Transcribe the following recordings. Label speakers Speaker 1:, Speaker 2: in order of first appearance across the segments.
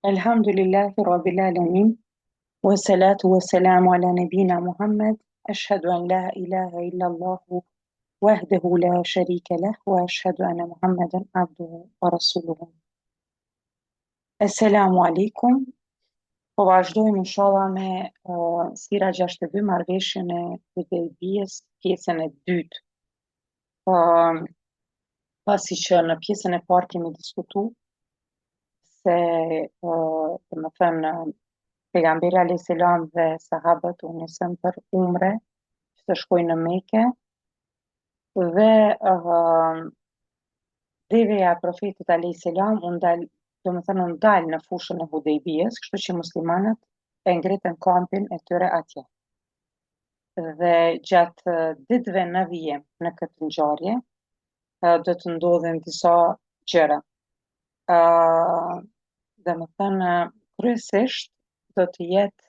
Speaker 1: Elhamdulillahi Rabbil Alamin, wa salatu wa salamu ala nabina Muhammad, ashhadu an la ilaha illa Allahu wahdahu la sharika lah, wa ashhadu anna Muhammadan abduhu wa rasuluhu. Assalamu alaikum, po vazhdojmë inshallah me sira 62, marrëveshjen e Hudejbijës, pjesën e dytë. Uh, Pasi që në pjesën e parë kemi diskutuar se pejgamberi alayhis salam dhe sahabët u nisën për umre që të shkojnë në Mekë dhe devja e profetit alayhis salam u ndal në fushën e Hudejbijës, kështu që muslimanët e ngritën kampin e tyre atje. Dhe gjatë ditëve në vijim në këtë ngjarje do të ndodhin disa gjëra. Kryesisht do të jetë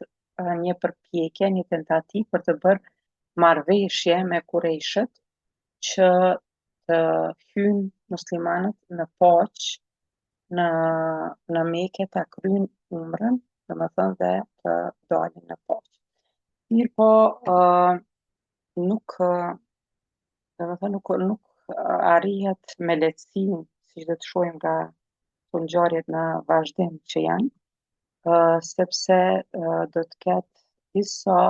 Speaker 1: një përpjekje, një tentativë për të bërë marrëveshje me Kurejshët që të hyjnë muslimanët në paqë në Mekë ta kryejnë umrën, dhe të dalin në paqë. Mirëpo nuk nuk arrihet me lehtësi, siç do të shohim nga këto ngjarjet në vazhdim që janë, sepse do të ketë disa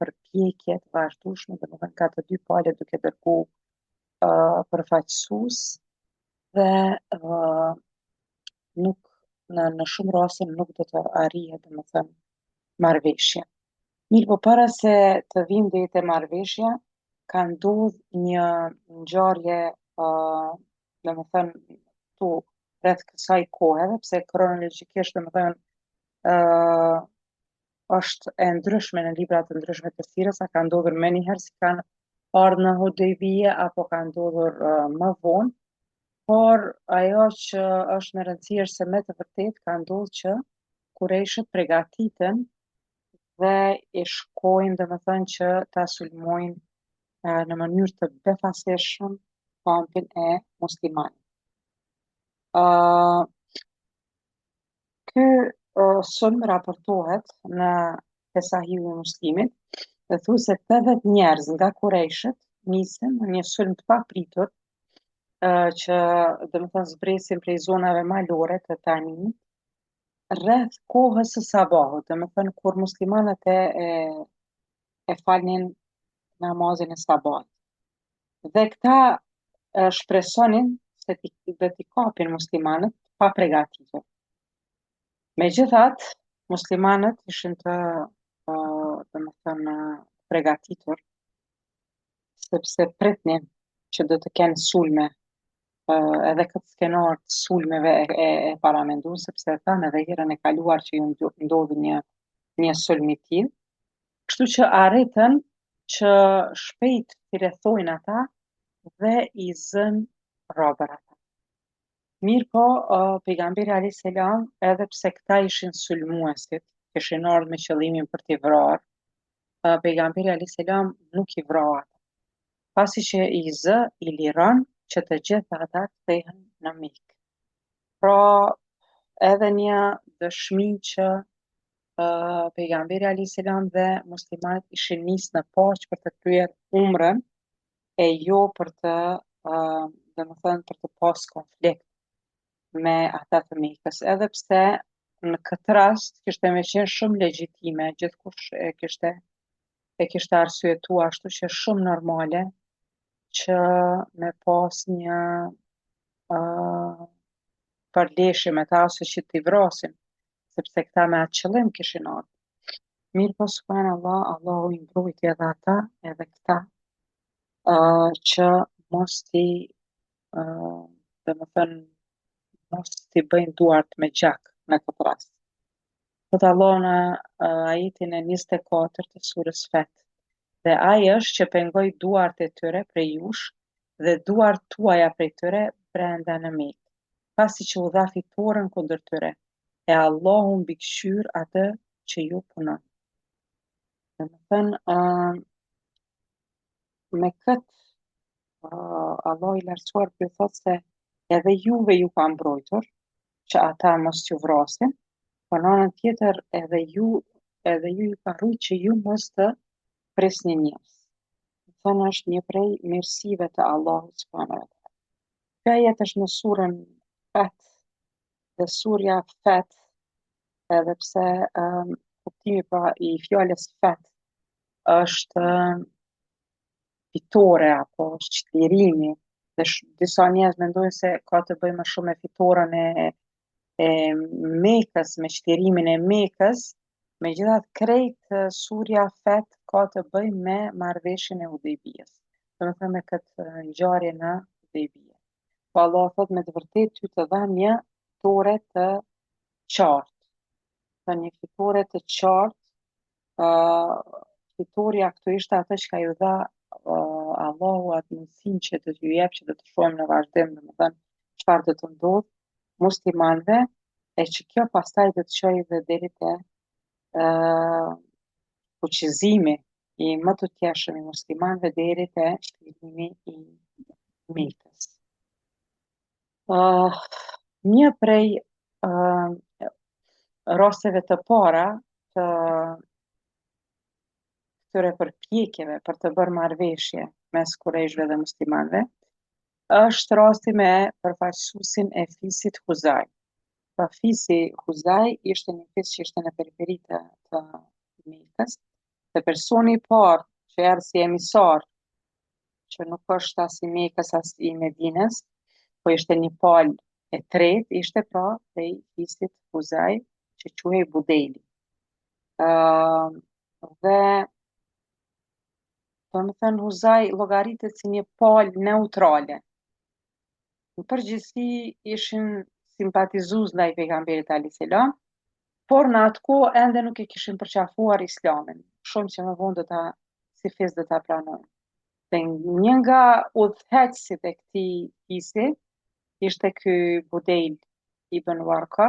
Speaker 1: përpjekje të vazhdueshme, nga të dy palët duke dërguar përfaqësues dhe nuk në shumë raste nuk do të arrihet marrëveshje. Mirëpo para se të vijmë deri te marrëveshja, ka ndodhur një ngjarje, tu rreth kësaj kohe, edhe pse kronologjikisht është e ndryshme në libra të ndryshme të sirës, a ka ndodhur më njëherë si kanë ardhur në Hudejbije apo ka ndodhur më vonë, por ajo që është me rëndësi është se me të vërtetë ka ndodhur që Kurejshët përgatiten dhe i shkojnë që ta sulmojnë në mënyrë të befasishëm kampin e muslimanëve. Ky sulm raportohet në Sahihun e Muslimit dhe thuhet se 80 njerëz nga Kurejshët nisën në një sulm të papritur që zbresin prej zonave malore të Tanimit rreth kohës së sabahut, kur muslimanët e falnin namazin e sabahut. Dhe këta shpresonin se do t'i kapin muslimanët pa përgatitur. Megjithatë, muslimanët ishin të përgatitur, sepse pritnin që do të kenë sulme, edhe këtë skenar të sulmeve e paramenduan, sepse thanë edhe herën e kaluar që ju ndodhi një sulm i tillë. Kështu që arritën që shpejt t'i rrethojnë ata dhe i zën robër ata. Mirëpo, pejgamberi alayhis salam, edhe pse këta ishin sulmuesit, kishin ardhur me qëllimin për t'i vrarë, pejgamberi alayhis salam nuk i vrau ata. Pasi që i zë, i liron që të gjithë ata kthehen në Mekë. Pra, edhe një dëshmi që pejgamberi alayhis salam dhe muslimanët ishin nisë në paqë për të kryer umrën e jo për të për të pas konflikt me ata të Mekës, edhe pse në këtë rast kishte me qenë shumë legjitime, gjithkush e kishte arsyetuar ashtu që është shumë normale që me pas një përleshje me ta ose që t'i vrasin, sepse këta me atë qëllim kishin ardhur. Mirëpo subhanallahu, Allahu i mbrojti edhe ata edhe këta që mos t'i mos t'i bëjnë duart me gjak në këtë rast. Thot Allah në ajetin e 24 të surës Fat. Dhe ai është që pengoi duart e tyre prej jush dhe duart tuaja prej tyre brenda në Mekë, pasi që u dha fitoren kundër tyre, e Allahu mbikëqyr atë që ju punon. Me këtë Allah i lartësuar thot se edhe juve ju ka mbrojtur që ata mos ju vrasin, Po në anën tjetër edhe ju ju ka rujt që ju mos të presni njerëz. Thënë është një prej mirësive të Allahut subhanahu wa taala. Kjo ajet është në surën Fat, dhe surja Fat, edhe pse kuptimi pra i fjalës Fat është fitore apo është çlirimi, dhe disa njerëz mendojnë se ka të bëjë më shumë me fitoren e Mekës, me çlirimin e Mekës. Megjithatë, krejt surja Fat ka të bëjë me marrëveshjen e Hudejbijës. Domethënë me këtë ngjarje në Hudejbije. Po Allah thot me të vërtetë ty të dha një fitore të qartë. Të një fitore të qartë, fitoria këtu ishte atë që ka ju dha Allahu atë mundësinë që do t'ju jep që do të shohim në vazhdim, domethënë çfarë do të ndodh muslimanëve, e që kjo pastaj do të çojë dhe deri te fuqizimi i më të tjershëm i muslimanëve deri te shpërblimi i Mekës. Uh, një prej rasteve të para të këtyre përpjekjeve për të bërë marrëveshje mes kurajshëve dhe muslimanëve është rasti me përfaqësuesin e fisit Huzaj. Pra fisi Huzaj ishte një fis që ishte në periferi të Mekës, dhe personi i parë që erdhi si emisar, që nuk është as i Mekës as i Medinës, po ishte një palë e tretë, ishte pra prej fisit Huzaj, që quhej Budejli. Dhe domethënë Huzaj llogaritet si një palë neutrale. Në përgjithësi ishin simpatizues ndaj pejgamberit alayhis salam, por në atë kohë ende nuk e kishin përqafuar Islamin. Shumë që më vonë si fes do ta pranojnë. Dhe një nga udhëheqësit e këtij fisi ishte ky Budejl ibn Warqa,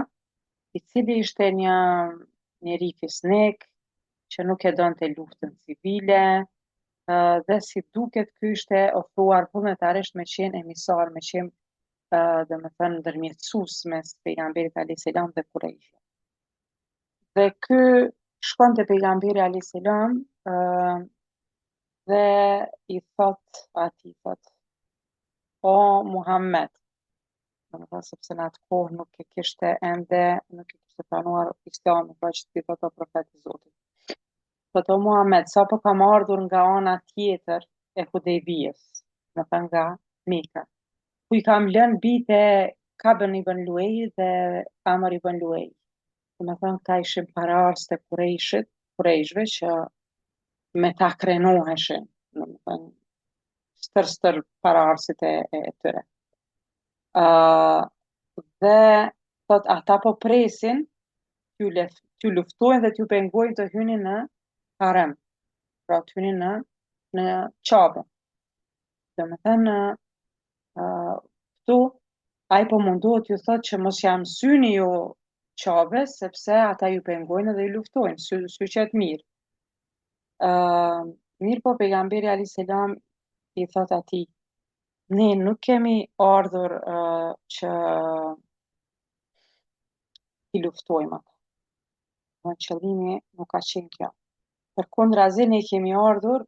Speaker 1: i cili ishte një njeri fisnik që nuk e donte luftën civile, dhe si duket ky ishte ofruar vullnetarisht me qenë emisar, me qenë domethënë ndërmjetësues mes pejgamberit alayhis salam dhe Kurajshit. Dhe ky shkon te pejgamberi alayhis salam dhe i thot o Muhammed, domethënë sepse në atë kohë nuk e kishte planuar Islamin, pra që ti thot o profeti i Zotit. Thot o Muhammed, sapo kam ardhur nga ana tjetër e Hudejbijës, domethënë nga Meka, ku i kam lënë bijtë e Kabën ibn Luej dhe Amr ibn Luej. Domethënë ka ishin paraardhës të Kurejshve që me ta krenoheshin, domethënë stër paraardhësit e tyre. Dhe thot ata po presin t'ju luftojnë dhe t'ju pengojnë të hyni në harem, pra të hyni në Qabe. Domethënë këtu ai po mundohet ju thotë që mos ja mësyni ju Qabe, sepse ata ju pengojnë dhe ju luftojnë, syqet mirë. Mirë po pejgamberi alayhis salam i thot atij, ne nuk kemi ardhur që i luftojmë ata. Në qëllimi nuk ka qenë kjo. Përkundrazi ne kemi ardhur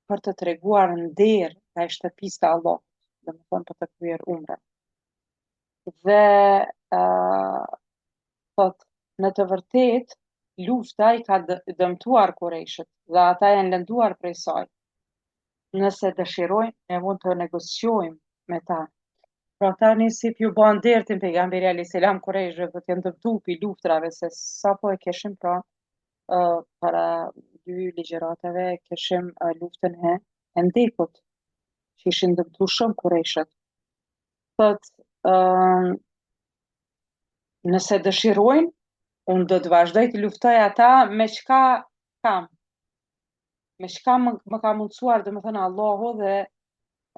Speaker 1: për të treguar nder ndaj shtëpisë së Allahut, domethënë për të kryer umrën. Dhe thot, në të vërtetë lufta i ka dëmtuar Kurajshit dhe ata janë lënduar prej saj. Nëse dëshirojnë, ne mund të negociojmë me ta. Pra tani si t'ju ban dertin pejgamberi alayhis salam Kurajshve, do t'jenë dëmtu pi luftrave, se sapo e keshim pra para 2 ligjëratave keshim luftën e Hendekut, që ishin dëmtu shumë Kurajshët. Thot, nëse dëshirojnë, unë do të vazhdoj të luftoj ata me çka kam. Me çka më ka mundsuar, domethënë Allahu, dhe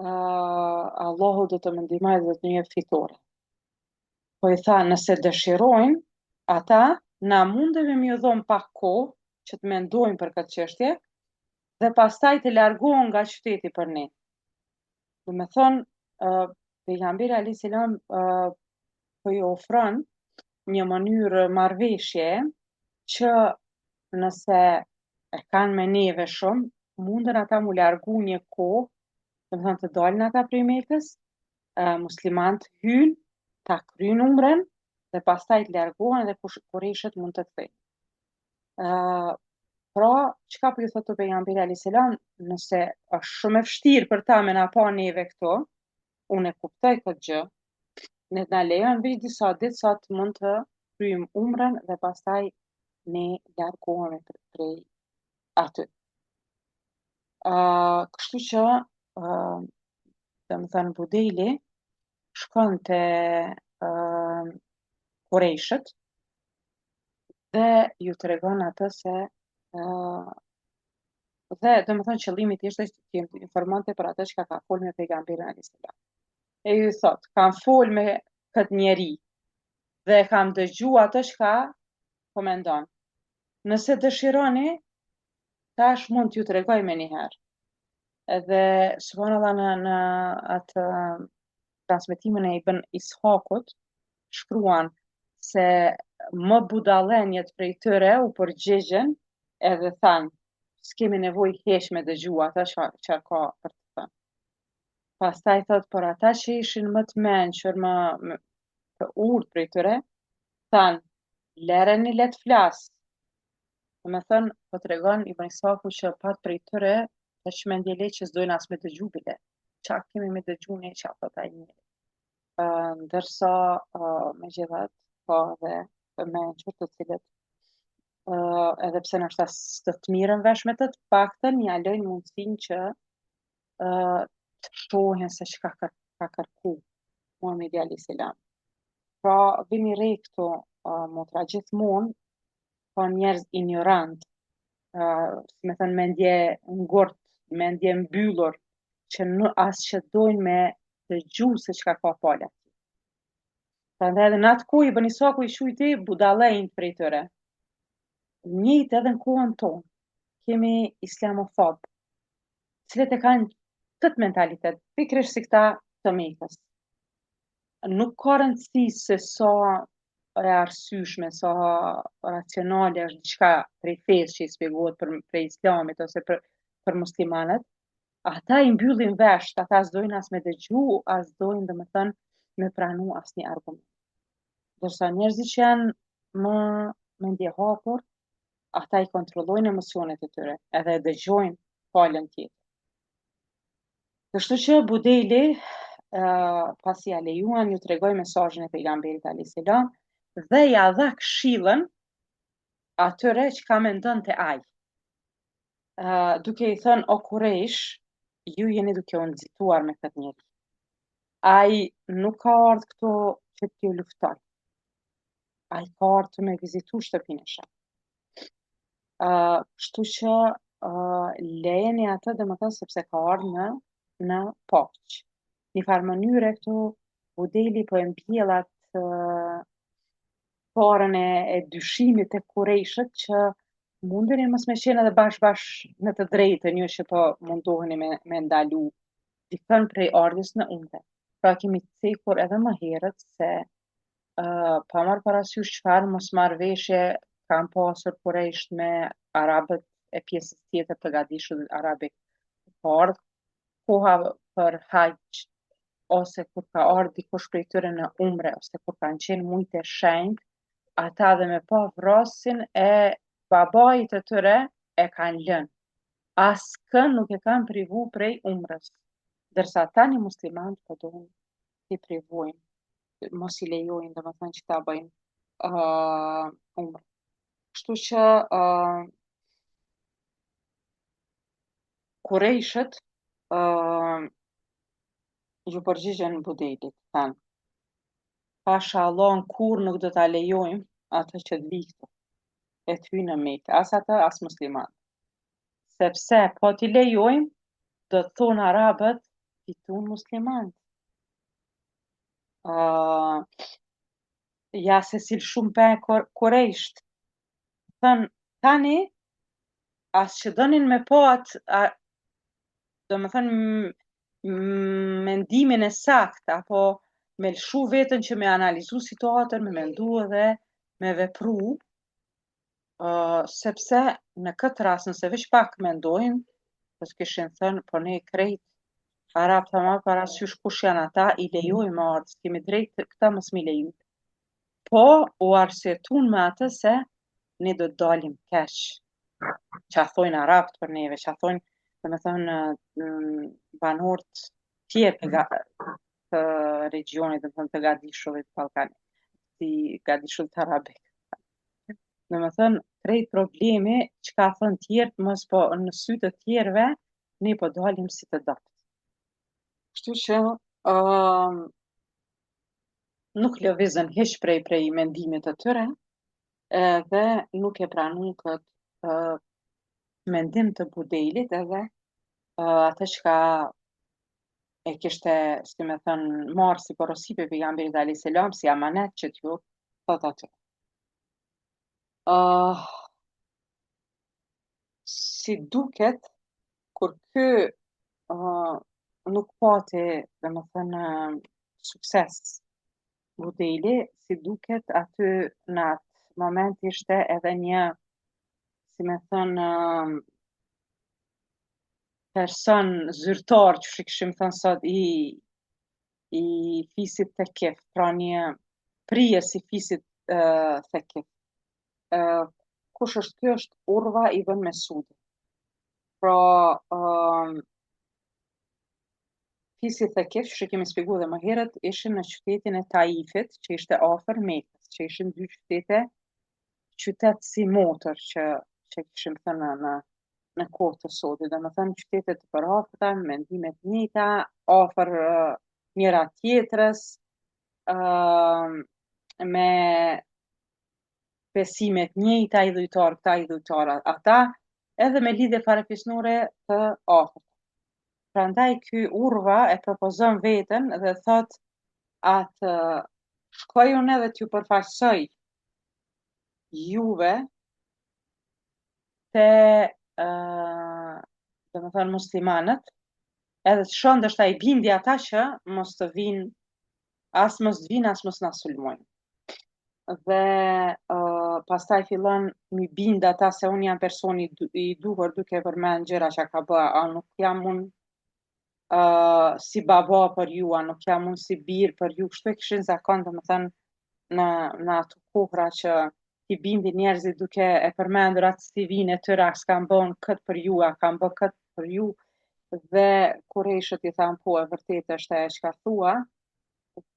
Speaker 1: Allahu do të më ndihmojë dhe do të më jep fitore. Po i tha, nëse dëshirojnë, ata na mundemi m'ju dhon pak kohë që të mendojmë për këtë çështje dhe pastaj të largohen nga qyteti për ne. Domethënë pejgamberi alayhis salam po i ofron një mënyrë marrëveshje që nëse e kanë me neve shumë, mundën ata mu largu një kohë, do të thënë të dalin ata prej Mekës, muslimanët hynë, ta kryjnë umrën dhe pastaj të largohen dhe Kurejshët mund të kthejnë. Pra, çka po ju thotë pejgamberi alayhis salam, nëse është shumë e vështirë për ta me na pa neve këto, unë e kuptoj këtë gjë, ne na lejon veç disa ditë sa të mund të kryjmë umrën dhe pastaj ne largohemi prej aty. Kështu që, domethënë Budejli shkon te Kurejshët dhe ju tregon atë se dhe domethënë qëllimi i ishte që të informonte për atë çka ka folur me pejgamberin alayhis salam. E ju thot, kam fol me këtë njeri dhe kam dëgju atë çka komendon. Nëse dëshironi, tash mund t'ju tregoj me njëherë. Edhe subhanallahu në atë transmetimin e Ibn Ishakut shkruan se më budallenjet prej tyre u përgjigjen edhe thanë, s'kemi nevojë heq me dëgju ata çfarë ka për të thënë. Pastaj thot, por ata që ishin më të mençur, më të urtë prej tyre, thanë, lereni le të flasë. Domethënë, po tregon Ibn Isaku që pat prej tyre të shmendje le që s'dojnë as me dëgju bile. Qa kemi me dëgju ne qa thot ai njeri. Ndërsa megjithatë ka edhe të mençur të cilët edhe pse ndoshta s'të të mirën vesh me të paktën ja lejnë mundësinë që të shohin se çka ka kërku Muhamedi alayhis salam. Pra vini re këtu motra gjithmonë ka njerëz ignorant, si me thënë mendje ngurt, mendje mbyllur, që as që dojnë me dëgju se çka ka pala. Prandaj edhe në atë kohë Ibn Isaku i shujti budallënjt prej tyre. Njëjtë edhe në kohën tonë, kemi islamofob, cilët e kanë këtë mentalitet, pikërisht si këta të Mekës. Nuk ka rëndësi se sa e arsyeshme, sa racionale është diçka prej fesë që i shpjegohet prej islamit ose për muslimanët, ata i mbyllin vesh, ata s'dojnë as me dëgju, as dojnë domethënë me pranu asnjë argument. Ndërsa njerëzit që janë më mendje hapur, ata i kontrollojnë emocionet e tyre, edhe dëgjojnë palën tjetër. Kështu që Budejli, pasi ja lejuan, ju tregoj mesazhin e pejgamberit alayhis salam dhe ja dha këshillën atyre që ka mendonte ai. Duke i thënë o Kurejsh, ju jeni duke u nxituar me këtë njeri. Ai nuk ka ardhur këtu që t'ju luftoj. Ai ka ardhur me vizitu shtëpinë e shah. Kështu që lejeni atë domethënë sepse ka ardhur në paqë. Në një farë mënyre këtu Budejli po e mbjell atë parën e dyshimit të Kurejshët që mundeni mos me qenë edhe bashkë në të drejtën, ju që po mundoheni me ndalu dikën prej ardhjes në umre. Pra kemi cekur edhe më herët se pa marrë parasysh çfarë mosmarrëveshje kanë pasur Kurejsht me arabët e pjesës tjetër të Gadishut arabik. Ka ardhur koha për haqq, ose kur ka ardhur dikush prej tyre në umre, ose kur kanë qenë mujt e shenjtë, ata dhe me pa vrasin e babait të tyre e kanë lënë. Askën nuk e kanë privu prej umrës. Ndërsa tani muslimanët po doin t'i privojnë, mos i lejojnë domethënë që ta bëjnë umrë. Kështu që Kurejshët ju përgjigjen Budejlit, thanë, pasha Allah kur nuk do ta lejojmë atë që të vi këtu, e të hyjë në Mekë, as atë, as musliman. Sepse po t'i lejojmë, do të thonë arabët, fitun musliman. Ja se si shumë për Kurejsht. Thënë, tani, as që donin me po atë, do me thënë mendimin e sakt, apo me lshu veten që me analizu situatën, me mendu edhe me vepru, sepse në këtë rast nëse veç pak mendojnë, po s'kishin thënë, po ne krejt Arab ta marr parasysh kush janë ata, i lejojmë me ardh, kemi drejt këta mos mi leju. Po u arsyetun me atë se ne do të dalim keq. Qa thojnë Arabt për neve, qa thojnë, domethënë, banorët tjerë të regionit, domethënë të Gadishullit Ballkanit, si Gadishullit Arabik. Domethënë, krejt problemi çka thon tjerët, mos po në sy të tjerëve, ne po dalim si të dopt. Kështu që nuk lëvizën hiç prej mendimit të tyre, edhe nuk e pranu këtë mendim të Budelit edhe atë çka e kishte, si me thënë, marrë si porosi për pejgamberit alayhis salam si amanet që t'ju thot aty. Si duket kur ky nuk pati, domethënë, sukses Budeli, si duket aty në atë moment ishte edhe një, si me thënë, person zyrtar, që kishim thënë sot, i fisit të kif, pra një prijes i fisit të kif. Kush është ky? Është Urva ibn Mesudi. Pra, fisi Thekif, që kemi shpjeguar edhe më herët, ishin në qytetin e Taifit, që ishte afër Mekës, që ishin dy qytet si motër që kishim thënë në kohë të sotit, domethënë qytete të përhapura, me mendime të njëjta, afër njëra tjetrës, me besime të njëjta, idhujtar këta, idhujtar ata, edhe me lidhje farefisnore të afërta. Prandaj ky Urva e propozon veten dhe thot atë shkoj unë edhe t'ju përfaqësoj juve te domethënë muslimanët, edhe të shoh ndoshta i bindi ata që mos të vinë, as mos të vinë, as mos na sulmojnë. Dhe pastaj fillon mi bind ata se unë jam personi i duhur duke përmend gjëra që ka bë, a nuk jam unë si baba për ju, a nuk jam unë si birë për ju, kështu e kishin zakon, domethënë në ato kohra që i bindi njerëzit duke e përmendur atë CV-n e tyre, a s'kan bën këtë për ju, a kanë bë këtë për ju, dhe Kurejshët i thanë po, e vërtet është ajo çka thua,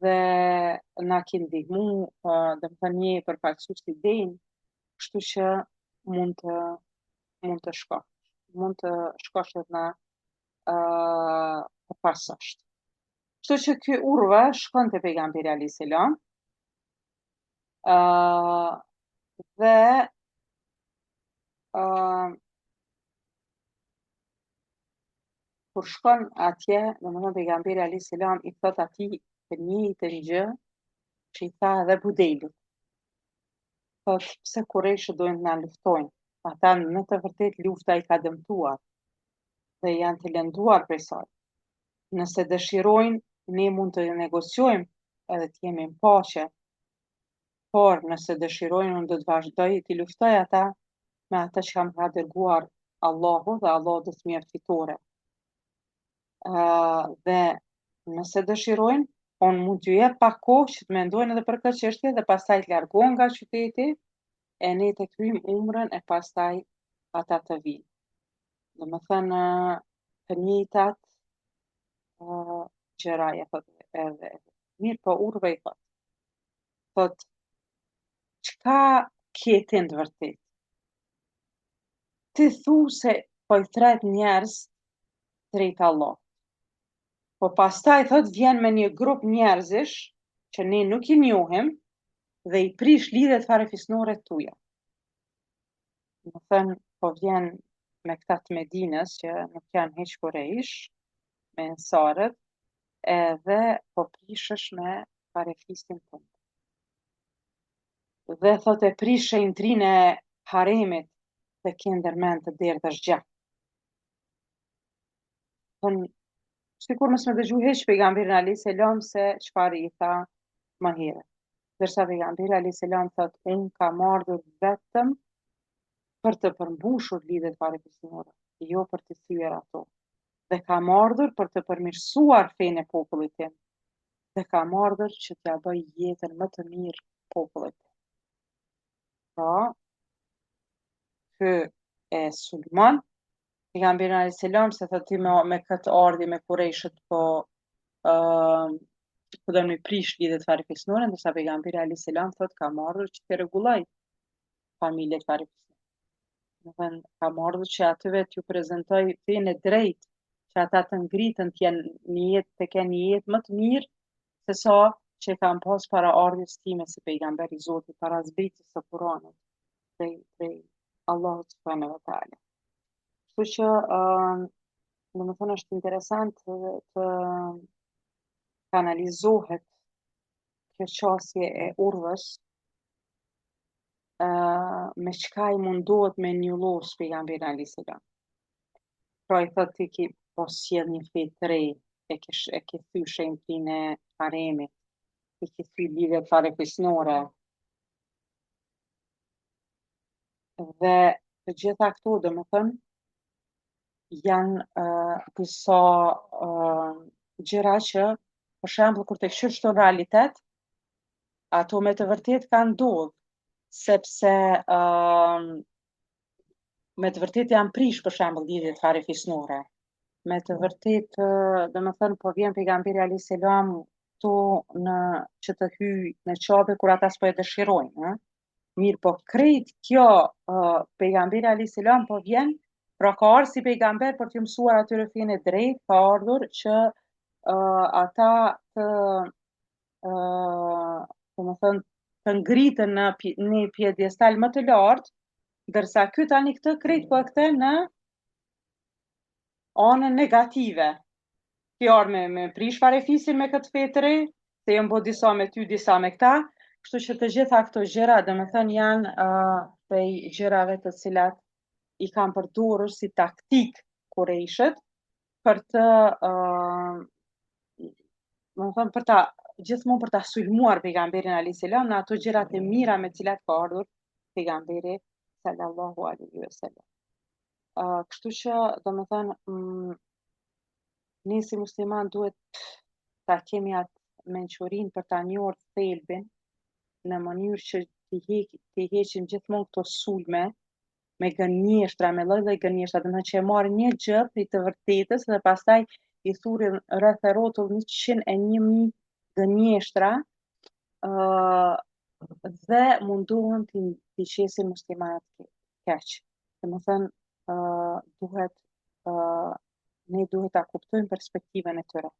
Speaker 1: dhe na ki ndihmu, domethënë një përfaqësues i denj, kështu që mund të shkosh. Mund të shkosh edhe na përfaqësosh. Kështu që ky Urva shkon te pejgamberi alayhis salam, dhe kur shkon atje, domethënë pejgamberi alayhis salam i thot atij të njëjtën gjë që i tha edhe Budejlit. Thot, pse Kurejshët dojnë të na luftojnë? Ata në të vërtet lufta i ka dëmtuar dhe janë të lënduar prej saj. Nëse dëshirojnë, ne mund të negociojmë edhe të jemi në paqe, por nëse dëshirojnë, unë do të vazhdoj t'i luftoj ata me atë që kam ka dërguar Allahu, dhe Allahu do të m'jap fitore. Dhe nëse dëshirojnë, unë mund t'ju jep pak kohë që të mendojnë edhe për këtë çështje dhe pastaj të largohen nga qyteti, e ne të kryjmë umrën e pastaj ata të vinë. Domethënë të njëjtat gjëra ja thot edhe. Mirë, po Urve i thot, çka ke ti në të vërtetë? Ti thu se po i thret njerëz drejt Allah. Po pastaj thot vjen me një grup njerëzish që ne nuk i njohim dhe i prish lidhet farefisnore tuja. Domethënë po vjen me këta të Medinës që nuk janë hiç Kurejsh, me ensarët, edhe po prishësh me farefistin tonë. Dhe thot e prishë intrinë e haremit dhe ke ndërmend të derdhësh gjatë. sikur mos më dëgju hiç pejgamberin alayhis salam se çfarë i tha më herët. Ndërsa pejgamberi alayhis salam thotë, unë kam ardhur vetëm për të përmbushur lidhjet farefisnore, jo për të thyer ato. Dhe kam ardhur për të përmirësuar fenë e popullit tim. Dhe kam ardhur që t'ja bëj jetën më të mirë popullit tim. Pra, ky e sulmon pejgamberin alayhis salam se thotë ti me këtë ardhje me Kurejshët ë po do më prish lidhjet farefisnore, ndërsa pejgamberi alayhis salam thotë kam ardhur që të rregulloj familjet farefisnore. Do të thënë kam ardhur që atyve t'ju prezantoj fenë e drejtë, që ata të ngritën të jenë një jetë të kenë një jetë më të mirë se sa që kam pas para ardhjes time si pejgamber i Zotit, para zbritjes së Kuranit prej Allahut subhanahu wa taala. Kështu që domethënë është interesant të analizohet kjo qasje e urvës, me çka i mundohet me njollos pejgamberi alayhis salam. Pra i thotë ti ki po sjell një fe të re, e ke thy shenjtin e haremit, i ke thy lidhjet farefisnore. Dhe të gjitha këto domethënë janë disa gjëra që për shembull kur të këshysh në realitet, ato me të vërtet kanë ndodhur, sepse me të vërtet janë prish për shembull lidhjet farefisnore. Me të vërtet, domethënë po vjen pejgamberi alayhis salam këtu në që të hyj në qabe kur ata s'po e dëshirojnë, ëh. Mirë, po krejt kjo pejgamberi alayhis salam po vjen, pra ka ardhur si pejgamber për t'ju mësuar atyre fenë e drejtë, ka ardhur që ata të domethënë të ngritën në një pjedestal më të lartë, ndërsa ky tani këtë krejt po e kthen në anën negative. Ti ardh me prish farefisin me këtë fe të re, se janë bo disa me ty, disa me këta, kështu që të gjitha këto gjëra domethënë janë prej gjërave të cilat i kanë përdorur si taktik Kurejshët për të domethënë për ta gjithmonë për ta sulmuar pejgamberin alayhis salam në ato gjërat e mira me të cilat ka ardhur pejgamberi sallallahu alaihi wasallam. Kështu që domethënë ne si musliman duhet ta kemi atë mençurinë për ta njohur thelbin në mënyrë që t'i heqim gjithmonë këto sulme me gënjeshtra, me lloj-lloj gënjeshtra, domethënë që e marrin një gjë prej të vërtetës dhe pastaj i thurin rreth e rrotull 101.000 gënjeshtra dhe mundohen t'i qesin muslimanët keq. Domethënë ne duhet ta kuptojmë perspektivën e tyre.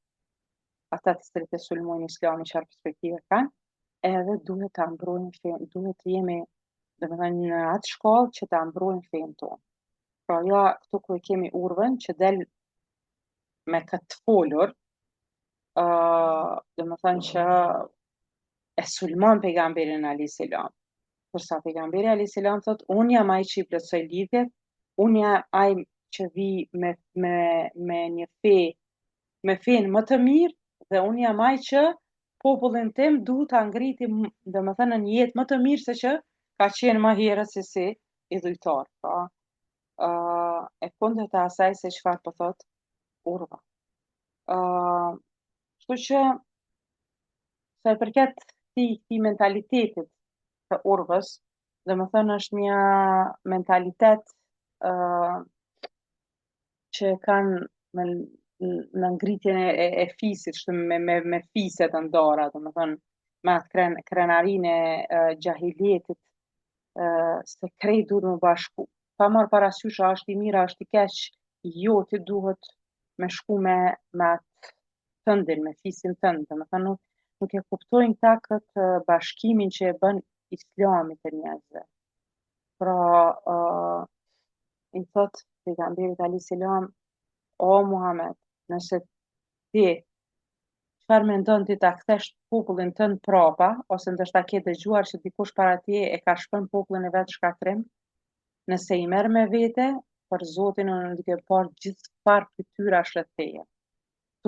Speaker 1: Ata të cilët e sulmojnë Islamin çfarë perspektive kanë, edhe duhet ta mbrojmë fenë, duhet të jemi domethënë në atë shkallë që ta mbrojmë fenë tonë. Pra ja këtu ku e kemi urvën që del me këtë folur, domethënë që e sulmon pejgamberin alayhis salam. Kursa pejgamberi alayhis salam thotë unë jam ai që i plotësoj lidhjet, unë jam ai që vi me një fe, me fenë më të mirë dhe unë jam ai që popullin tim duhet ta ngriti domethënë në një jetë më të mirë se që ka qenë më herët se i dhujtar. Pra, e kundërta asaj se çfarë po thot urva. Kështu që sa i përket këtij mentalitetit të urvës, domethënë është një mentalitet që kanë në ngritjen e fisit, kështu me fise të ndara, domethënë me atë krenarinë e gjahiljetit, se krejt duhet me bashku. Pa marrë parasysh a është i mirë, a është i keq, jo ti duhet me shku me atë tëndin, me fisin tënd, domethënë nuk e kuptojnë këta këtë bashkimin që e bën Islami të njerëzve. Pra, i thot pejgamberit alayhis salam, o Muhammed, nëse ti çfarë mendon ti ta kthesh popullin tënd prapa, ose ndoshta ke dëgjuar që dikush para teje e ka shpën popullin e vet shkatrim, nëse i merr me vete, për Zotin unë duke parë gjithë farë fytyra rreth teje.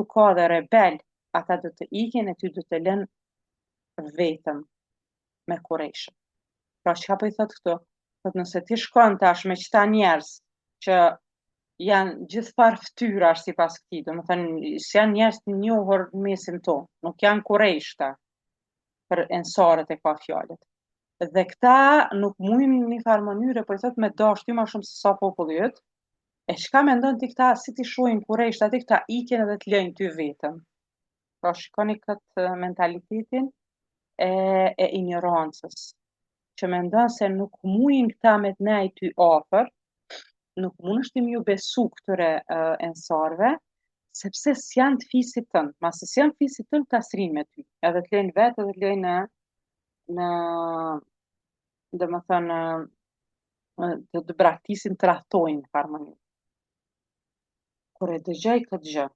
Speaker 1: këtu ka dhe rebel, ata do të ikin e ty do të lënë vetëm me Kurejshën. Pra çka po I thot këtu? Thot nëse ti shkon tash me qëta njerëz që janë gjithfar ftyrash sipas këtij, domethënë s'janë njerëz të njohur në mesin tonë, nuk janë Kurejshta për ensarët e ka fjalët. Dhe këta nuk mujnë në një farë mënyre, po I thot me dash ty ma shumë se sa populli yt. E çka mendon ti këta si ti shohin Kurejshta aty këta ikin edhe të lejnë ty vetëm. Pra shikoni këtë mentalitetin e ignorancës, që mendon se nuk mujnë këta me të nejt ty afër, nuk mundesh ti m'ju besu këtyre ensarve, sepse s'janë të fisit tënd. Mase s'janë fisit tënd, ta s'rin me ty. Edhe të lejnë vetë, edhe të lejnë në domethënë të braktisin të rahtojnë në farë mënyrë. Kur e dëgjoj këtë gjë,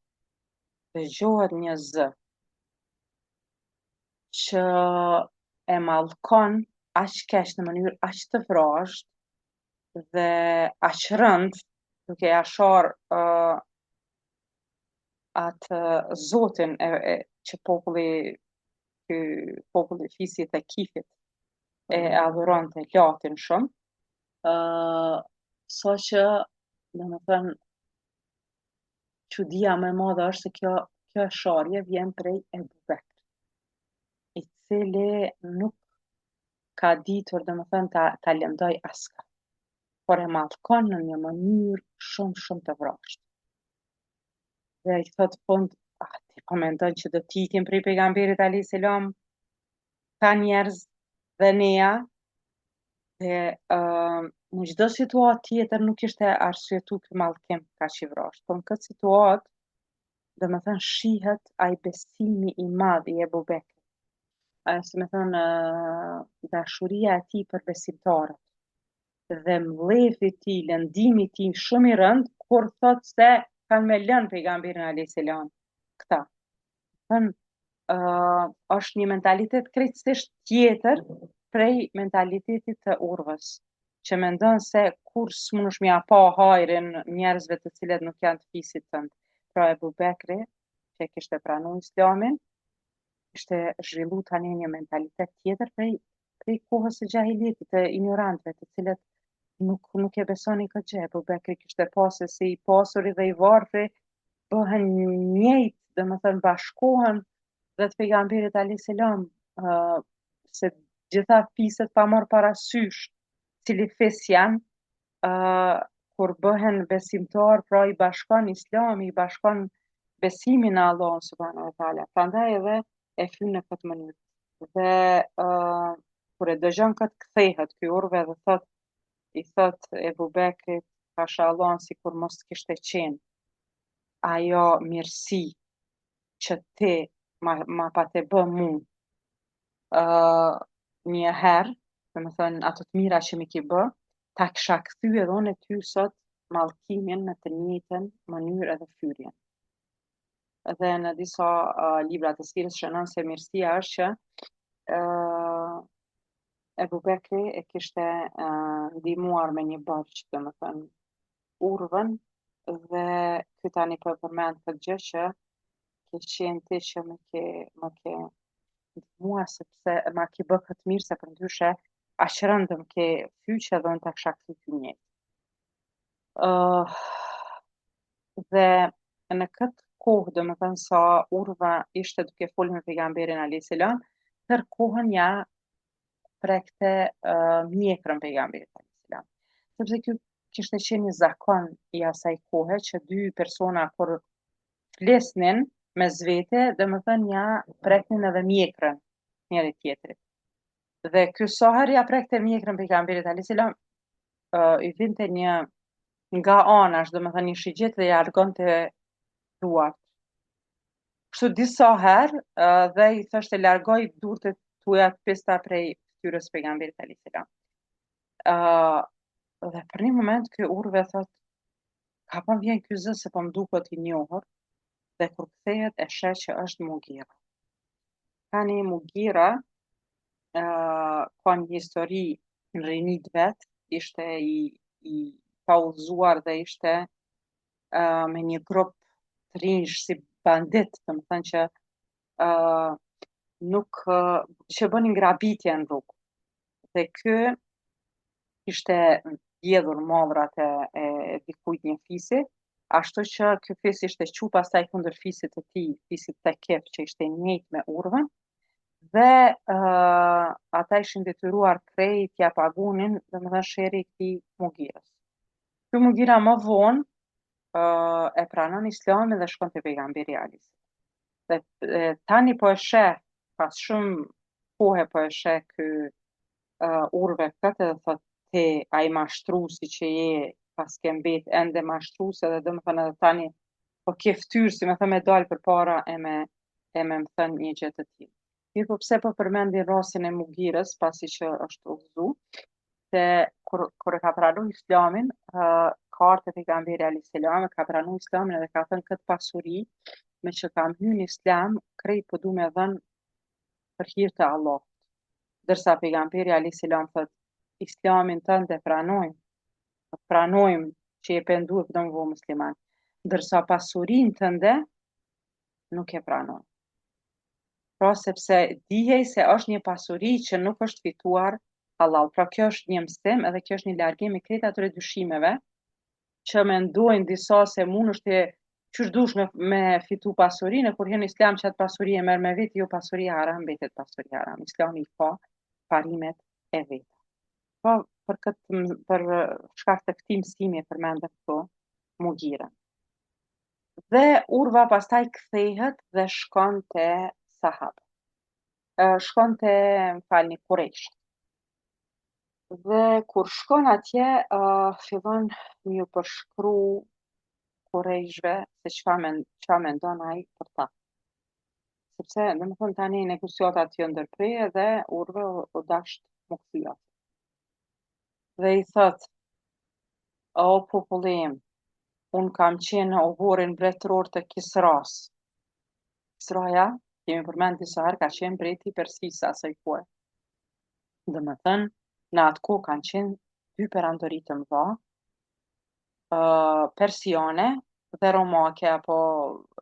Speaker 1: dëgjohet një zë që e mallkon aq keq në mënyrë aq të vrashtë dhe aq rënd, duke ja sharë atë zotin që ky populli fisit e kifit e adhuronte latin shumë, sa që domethënë çudia më e madhe është se kjo sharje vjen prej Ebu Bekrit, I cili nuk ka ditur domethënë ta lëndoj askë, por e mallkon në një mënyrë shumë të vrashtë. Dhe I thot fund, ti po mendon që do t'ikim prej pejgamberit alayhis salam ka njerëz dhe neja, dhe në çdo situatë tjetër nuk ishte arsyetu ky mallkim kaq I vrashtë, por në këtë situatë domethënë shihet ai besimi I madh I Ebu Bekrit. Si me thënë, dashuria e tij për besimtarët dhe mbledhjet e tij, lëndimi I tij shumë I rënd kur thot se kanë me lënë pejgamberin alayhis salam këta. Është një mentalitet krejtësisht tjetër prej mentalitetit të urvës, që mendon se kur s'munësh m'ia pa hajrin njerëzve të cilët nuk janë të fisit tënd. Pra Ebu Bekri, që kishte pranuar Islamin, ishte zhvillu tani një mentalitet tjetër prej kohës së xhahilijit të ignorantëve, të cilët nuk e besonin këtë gjë. Ebu Bekri kishte pasur se I pasuri dhe I varfri bëhen njëjtë, domethënë bashkohen dhe të pejgamberit alayhis salam, se gjitha fiset pa marrë parasysh cili fis janë, kur bëhen besimtar, pra I bashkon Islami, I bashkon besimin në Allahun subhanahu wa taala. Prandaj edhe e hyn në këtë mënyrë. Dhe kur e dëgjon këtë kthehet ky urve dhe I thot Ebu Bekrit, pashallah sikur mos kishte qenë ajo mirësi që ti ma pa të bë mu një herë, domethënë ato të mira që mi ki bë, ta kisha kthy edhe unë ty sot mallkimin në të njëjtën mënyrë edhe fyrjen. Dhe në disa libra të sirës shënon se mirësia është që Ebu Bekri e kishte ndihmuar me një borxh, domethënë urvën, dhe ky tani po e përmend këtë gjë që ke qenë ti që më ke ndihmuar sepse ma ke bë këtë mirë, se përndryshe aq rënd më ke fyqe dhe unë ta kisha kthy ty njëjtë. Dhe në këtë kohë, domethënë sa urva ishte duke folur me pejgamberin alayhis salam, tërë kohën ja prekte mjekrën pejgamberit alayhis salam. Sepse ky kishte qenë një zakon I asaj kohe që dy persona kur flisnin mes vete, domethënë ja preknin edhe mjekrën njëri tjetrit. Dhe ky sa herë ja prekte mjekrën pejgamberit alayhis salam, I vinte një nga anash, domethënë një shigjet dhe ja largonte duart. Kështu disa herë dhe I thoshte largoj durët e tuaja të pista prej fytyrës pejgamberit alayhis salam. Dhe për një moment ky urve thot, ka pa vjen ky zë se po më duket I njohur, dhe kur kthehet e sheh që është Mugira. Tani Mugira ka një histori në rinit vet, ishte I pa udhëzuar dhe ishte me një grup të rinj si bandit, domethënë që nuk që bënin grabitje në rrugë. Dhe ky ishte vjedhur mollrat e dikujt një fisi, ashtu që ky fis ishte qu pastaj kundër fisit të tij, fisit Tekef që ishte i njëjtë me urvën, dhe ata ishin detyruar krejt t'ia pagunin, domethënë sherri i këtij Mugirës. Ky Mugira më vonë e pranon Islamin dhe shkon te pejgamberi Ali. Dhe tani po e sheh, pas shumë kohe po e sheh ky urve këtë dhe thot ti ai mashtruesi që je, pas ke mbet ende mashtruese dhe domethënë edhe tani po ke ftyrë si me thënë me dalë përpara më thënë një gjë të tillë. Mirë, po pse po përmendin rastin e Mugirës pasi që është udhëzu, se kur e ka pranu Islamin, ka ardhur te pejgamberi alayhis salam, ka pranu Islamin dhe ka thënë këtë pasuri me që kam hyrë në Islam, krejt po du me dhënë për hir të Allahut. Dërsa pejgamberi alayhis salam thot, Islamin tënd e pranojmë që je penduar për të qenë musliman. Ndërsa pasurinë tënde nuk e pranojmë. Pra sepse dihej se është një pasuri që nuk është fituar halal. Pra kjo është një mësim edhe kjo është një largim i krejt atyre dyshimeve që mendojnë disa se mund është qysh dush me fitu pasurinë, kur hyn në Islam që atë pasuri e merr me veti, jo pasuria haram, mbetet pasuri haram. Islami i ka parimet e veta. Po për shkak të këtij mësimi e përmendëm këtu Mugirën. Dhe urva pastaj kthehet dhe shkon te sahabët. Shkon te, m'falni, Quraysh. Dhe kur shkon atje, fillon m'ju përshkru Qurayshve se çfarë mendon ai për ta. Sepse domethënë tani negociatat janë ndërprerë dhe urve u dasht mu kthya. Dhe i thot, o populli im, unë kam qenë në oborin mbretëror të Kisras. Kisraja, kemi përmend disa herë, ka qenë mbreti i Persisë asaj kohe. Domethënë, në atë kohë kanë qenë dy perandori të mëdha, persiane dhe romake apo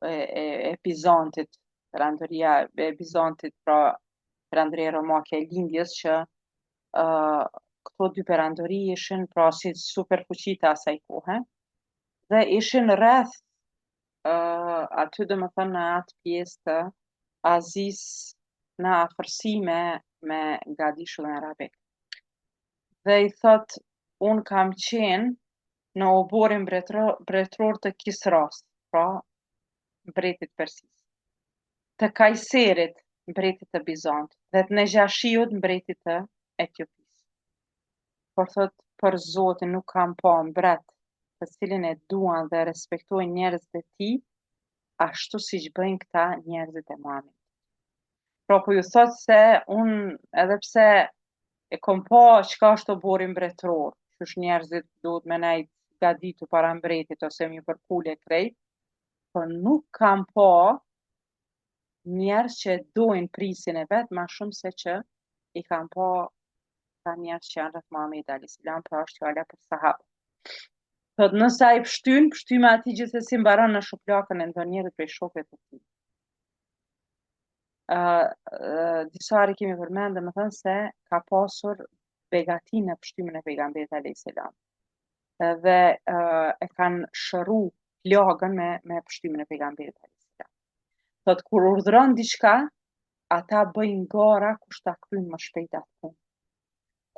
Speaker 1: e Bizantit, perandoria e Bizantit, pra perandoria romake e lindjes që këto dy perandori ishin pra si superfuqitë asaj kohe dhe ishin rreth aty domethënë në atë pjesë të Azisë në afërsi me Gadishullin Arabik. Dhe i thot, unë kam qenë në oborin mbretëror të Kisras, pra mbretit Persisë, të Kajserit, mbretit të Bizantit, dhe të Nejashiut, mbretit të Etiopisë. Por thot, për Zotin nuk kam pa mbret të cilin e duan dhe respektojnë njerëzit e tij, ashtu siç bëjnë këta njerëzit e Muhamedit. Pra po ju thot se unë edhe pse e kom pa çka është obori mbretëror, qysh njerëzit duhet me nejt gaditu para mbretit ose më përpule krejt, por nuk kam pa njerëz që dojnë prisin e vet ma shumë se që i kam pa ta njerëz që janë rreth Muhamedit alayhis salam, pra është fjala për sahabët. Thot nëse ai pshtyme ati gjithsesi mbaron në shuplakën e ndonjërit prej shokëve të tij. Disa herë kemi përmend domethënë se ka pasur begati në pshtymin e pejgamberit alayhis salam. Dhe e kanë shëru plagën me pshtymin e pejgamberit alayhis salam. Thot kur urdhëron diçka, ata bëjnë gara kush ta kryjnë më shpejt atë punë.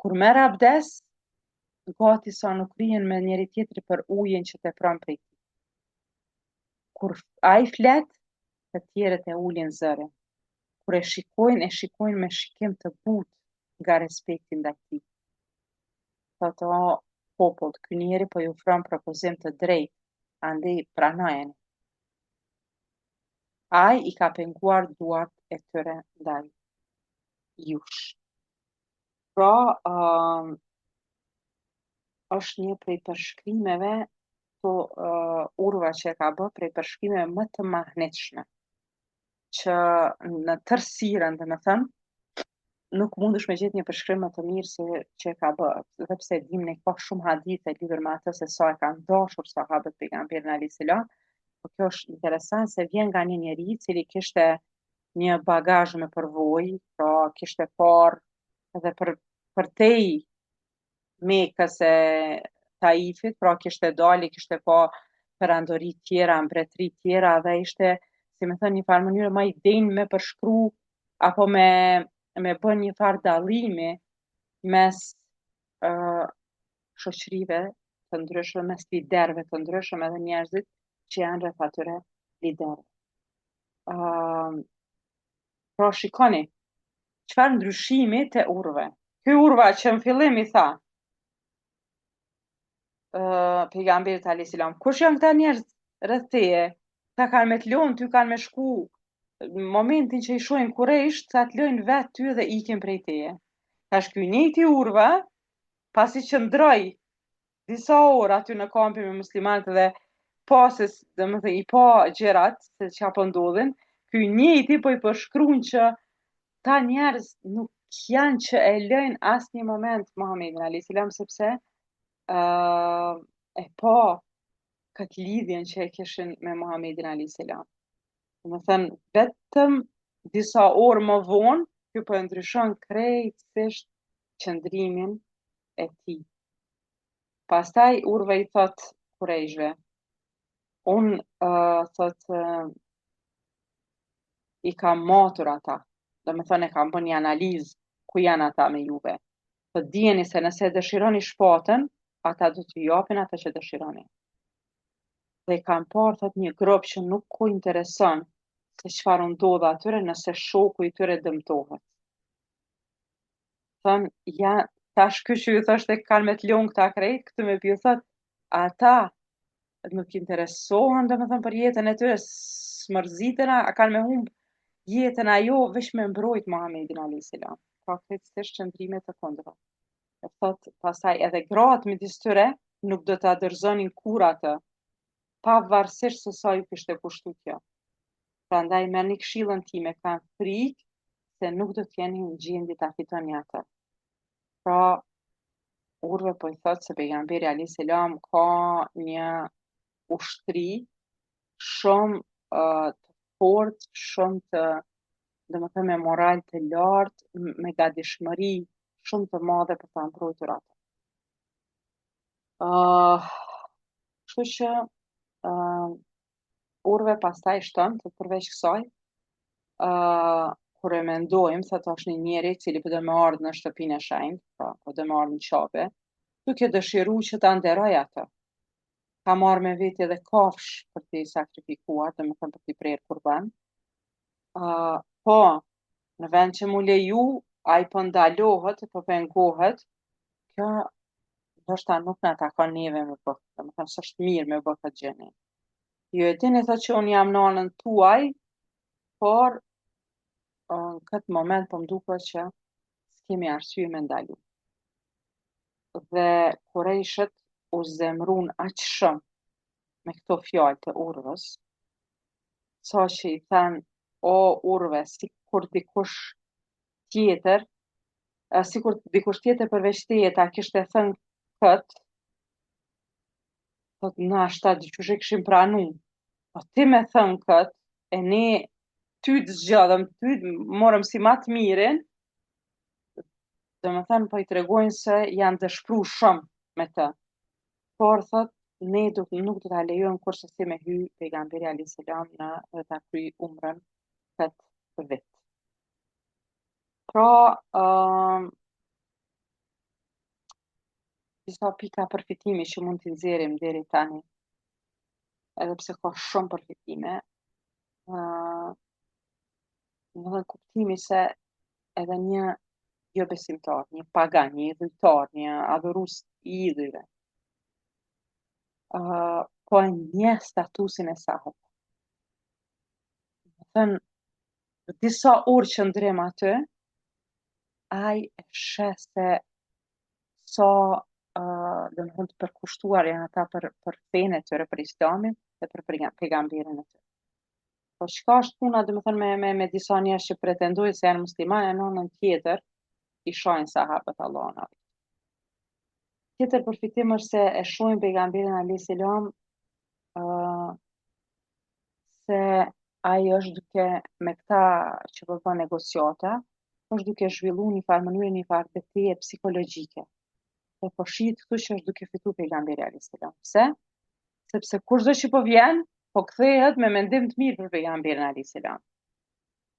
Speaker 1: Kur merr abdes, gati sa nuk rihen me njëri tjetri për ujin që tepron prej tij. Kur ai flet, të tjerët e ulin zërin. Kur e shikojnë me shikim të butë nga respekti ndaj tij. Thot o popull, ky njeri po ju ofron propozim të drejtë, andej pranojeni. Ai i ka penguar duart e tyre ndaj jush. Pra, është një prej përshkrimeve to urva që e ka bë prej përshkrimeve më të mahnitshme që në tërë sirën, domethënë, nuk mundesh me gjetë një përshkrim më të mirë se që e ka bërë, edhe pse dim ne ka shumë hadithe lidhur me atë se sa e kanë dashur sahabët pejgamberin alayhis salam, Po kjo është interesant se vjen nga një njeri cili kishte një bagazh me përvojë, pra kishte parë edhe për te Mekës e Taifit, pra kishte dali, kishte pa perandori tjera, mbretëri tjera dhe ishte, si me thënë, një farë mënyrë ma i denjë me përshkru apo me bën një farë dallimi mes uh, shoqërive të ndryshme, mes liderëve të ndryshëm edhe njerëzit që janë rreth atyre liderëve. Uh, pra shikoni, çfarë ndryshimi te urve. Ky urva që në fillim i tha, pejgamberit alayhis salam, kush janë këta njerëz rreth teje? Ta kanë me të lon, ty kanë me shku. Në momentin që i shohin Kurejsht, ta të lojnë vetë ty dhe ikin prej teje. Tash ky njëjti urva, pasi që ndroi disa orë aty në kampin me muslimanët dhe pasës, domethënë i pa gjërat se çka po ndodhin, ky njëjti po i përshkruan që ta njerëz nuk janë që e lejnë asnjë moment Muhamedit alayhis salam sepse e pa këtë lidhjen që e kishin me Muhamedit alayhis salam. Domethënë vetëm disa orë më vonë ky po e ndryshon krejtësisht qëndrimin e tij. Pastaj urve i thot Kurejshve, unë thot i kam matur ata, domethënë e kam bën një analizë ku janë ata me juve. Po dijeni se nëse dëshironi shpatën, ata do t'ju japin atë që dëshironi. Dhe i kam parë thot një grup që nuk ku intereson se çfarë ndodh atyre nëse shoku i tyre dëmtohet. Thon, ja, tash ky që ju thoshte kanë me të lënë këta krejt, këtë me pju thot, ata nuk interesohen domethënë për jetën e tyre, smërziten, a kanë me humb jetën ajo veç me mbrojt Muhamedit alayhis salam. Ka krejtësisht qëndrime të kundëra. E thot, pastaj edhe gratë midis tyre nuk do ta dorëzonin kurrë atë, pavarësisht se sa ju kishte kushtu kjo. Prandaj merrni këshillën time, kanë frikë se nuk do t'jeni në gjendje ta fitoni atë. Pra, urve po i thot se pejgamberi alayhis salam ka një ushtri shumë të fortë, shumë të, domethënë me moral të lartë, me gatishmëri shumë të madhe për ta mbrojtur atë. Kështu që urve pastaj shton të përveç kësaj, kur e mendojmë se është një njeri i cili po do më ardhë në shtëpinë e shenjtë, po do më ardhë në qabe, duke dëshiruar që ta nderoj atë. Ka marrë me veti edhe kafsh për t'i sakrifikuar, domethënë për t'i prerë kurban. Po, në vend që mu leju, ai po ndalohet, po pengohet, kjo ndoshta nuk na takon neve me bë, domethënë s'është mirë me bë këtë gjë ne. Ju e dini thot që unë jam nanën tuaj, por në këtë moment po m'duket që s'kemi arsye me ndalu. Dhe Kurejshët u zemrun aq shumë me këto fjalë të urrës, sa që i thanë, o urve, sikur dikush tjetër, sikur dikush tjetër përveç teje ta kishte thënë kët, thot na shta dikush e kishim pranu. Po ti me thënë kët, e ne ty të zgjodhëm, ty morëm si ma të mirin, domethënë po i tregojnë se janë dëshpëru shumë me të. Por thot, ne nuk do ta lejojmë kurse si me hy pejgamberi alayhis salam në dhe ta kryj umrën këtë vit. Pra, disa pika përfitimi që mund t'i nxjerrim deri tani, edhe pse ka shumë përfitime, në kuptimi se edhe një jo besimtar, një pagan, një idhujtar, një adhurues i idhujve, po e njeh statusin e sahut. Thënë, disa orë që ndrim aty, ai e sheh se sa domethënë të përkushtuar janë ata për fenë e tyre, për islamin dhe për pejgamberin e tyre. Po çka është puna domethënë me disa njerëz që pretendojnë se janë muslimanë, në anën tjetër i shohin sahabët Allahun. Tjetër përfitim është se e shohin pejgamberin alayhis salam se ai është duke me këta që po bën negociata, është duke zhvillu një farë mënyrë, një farë betejë psikologjike. E po shihet këtu që është duke fitu pejgamberi alayhis salam. Pse? Sepse kushdo që po vjen, po kthehet me mendim të mirë për pejgamberin alayhis salam.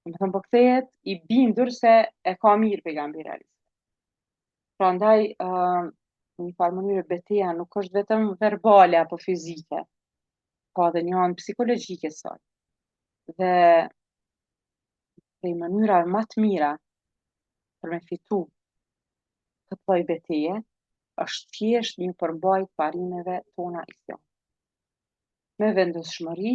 Speaker 1: Do të thënë po kthehet i bindur se e ka mirë pejgamberi alayhis salam. Prandaj në një farë mënyrë beteja nuk është vetëm verbale apo fizike, ka edhe një anë psikologjike sot. Dhe prej mënyrave më të mira për me fitu këtë lloj beteje është thjesht një përmbajtje parimeve tona islam. Me vendosmëri,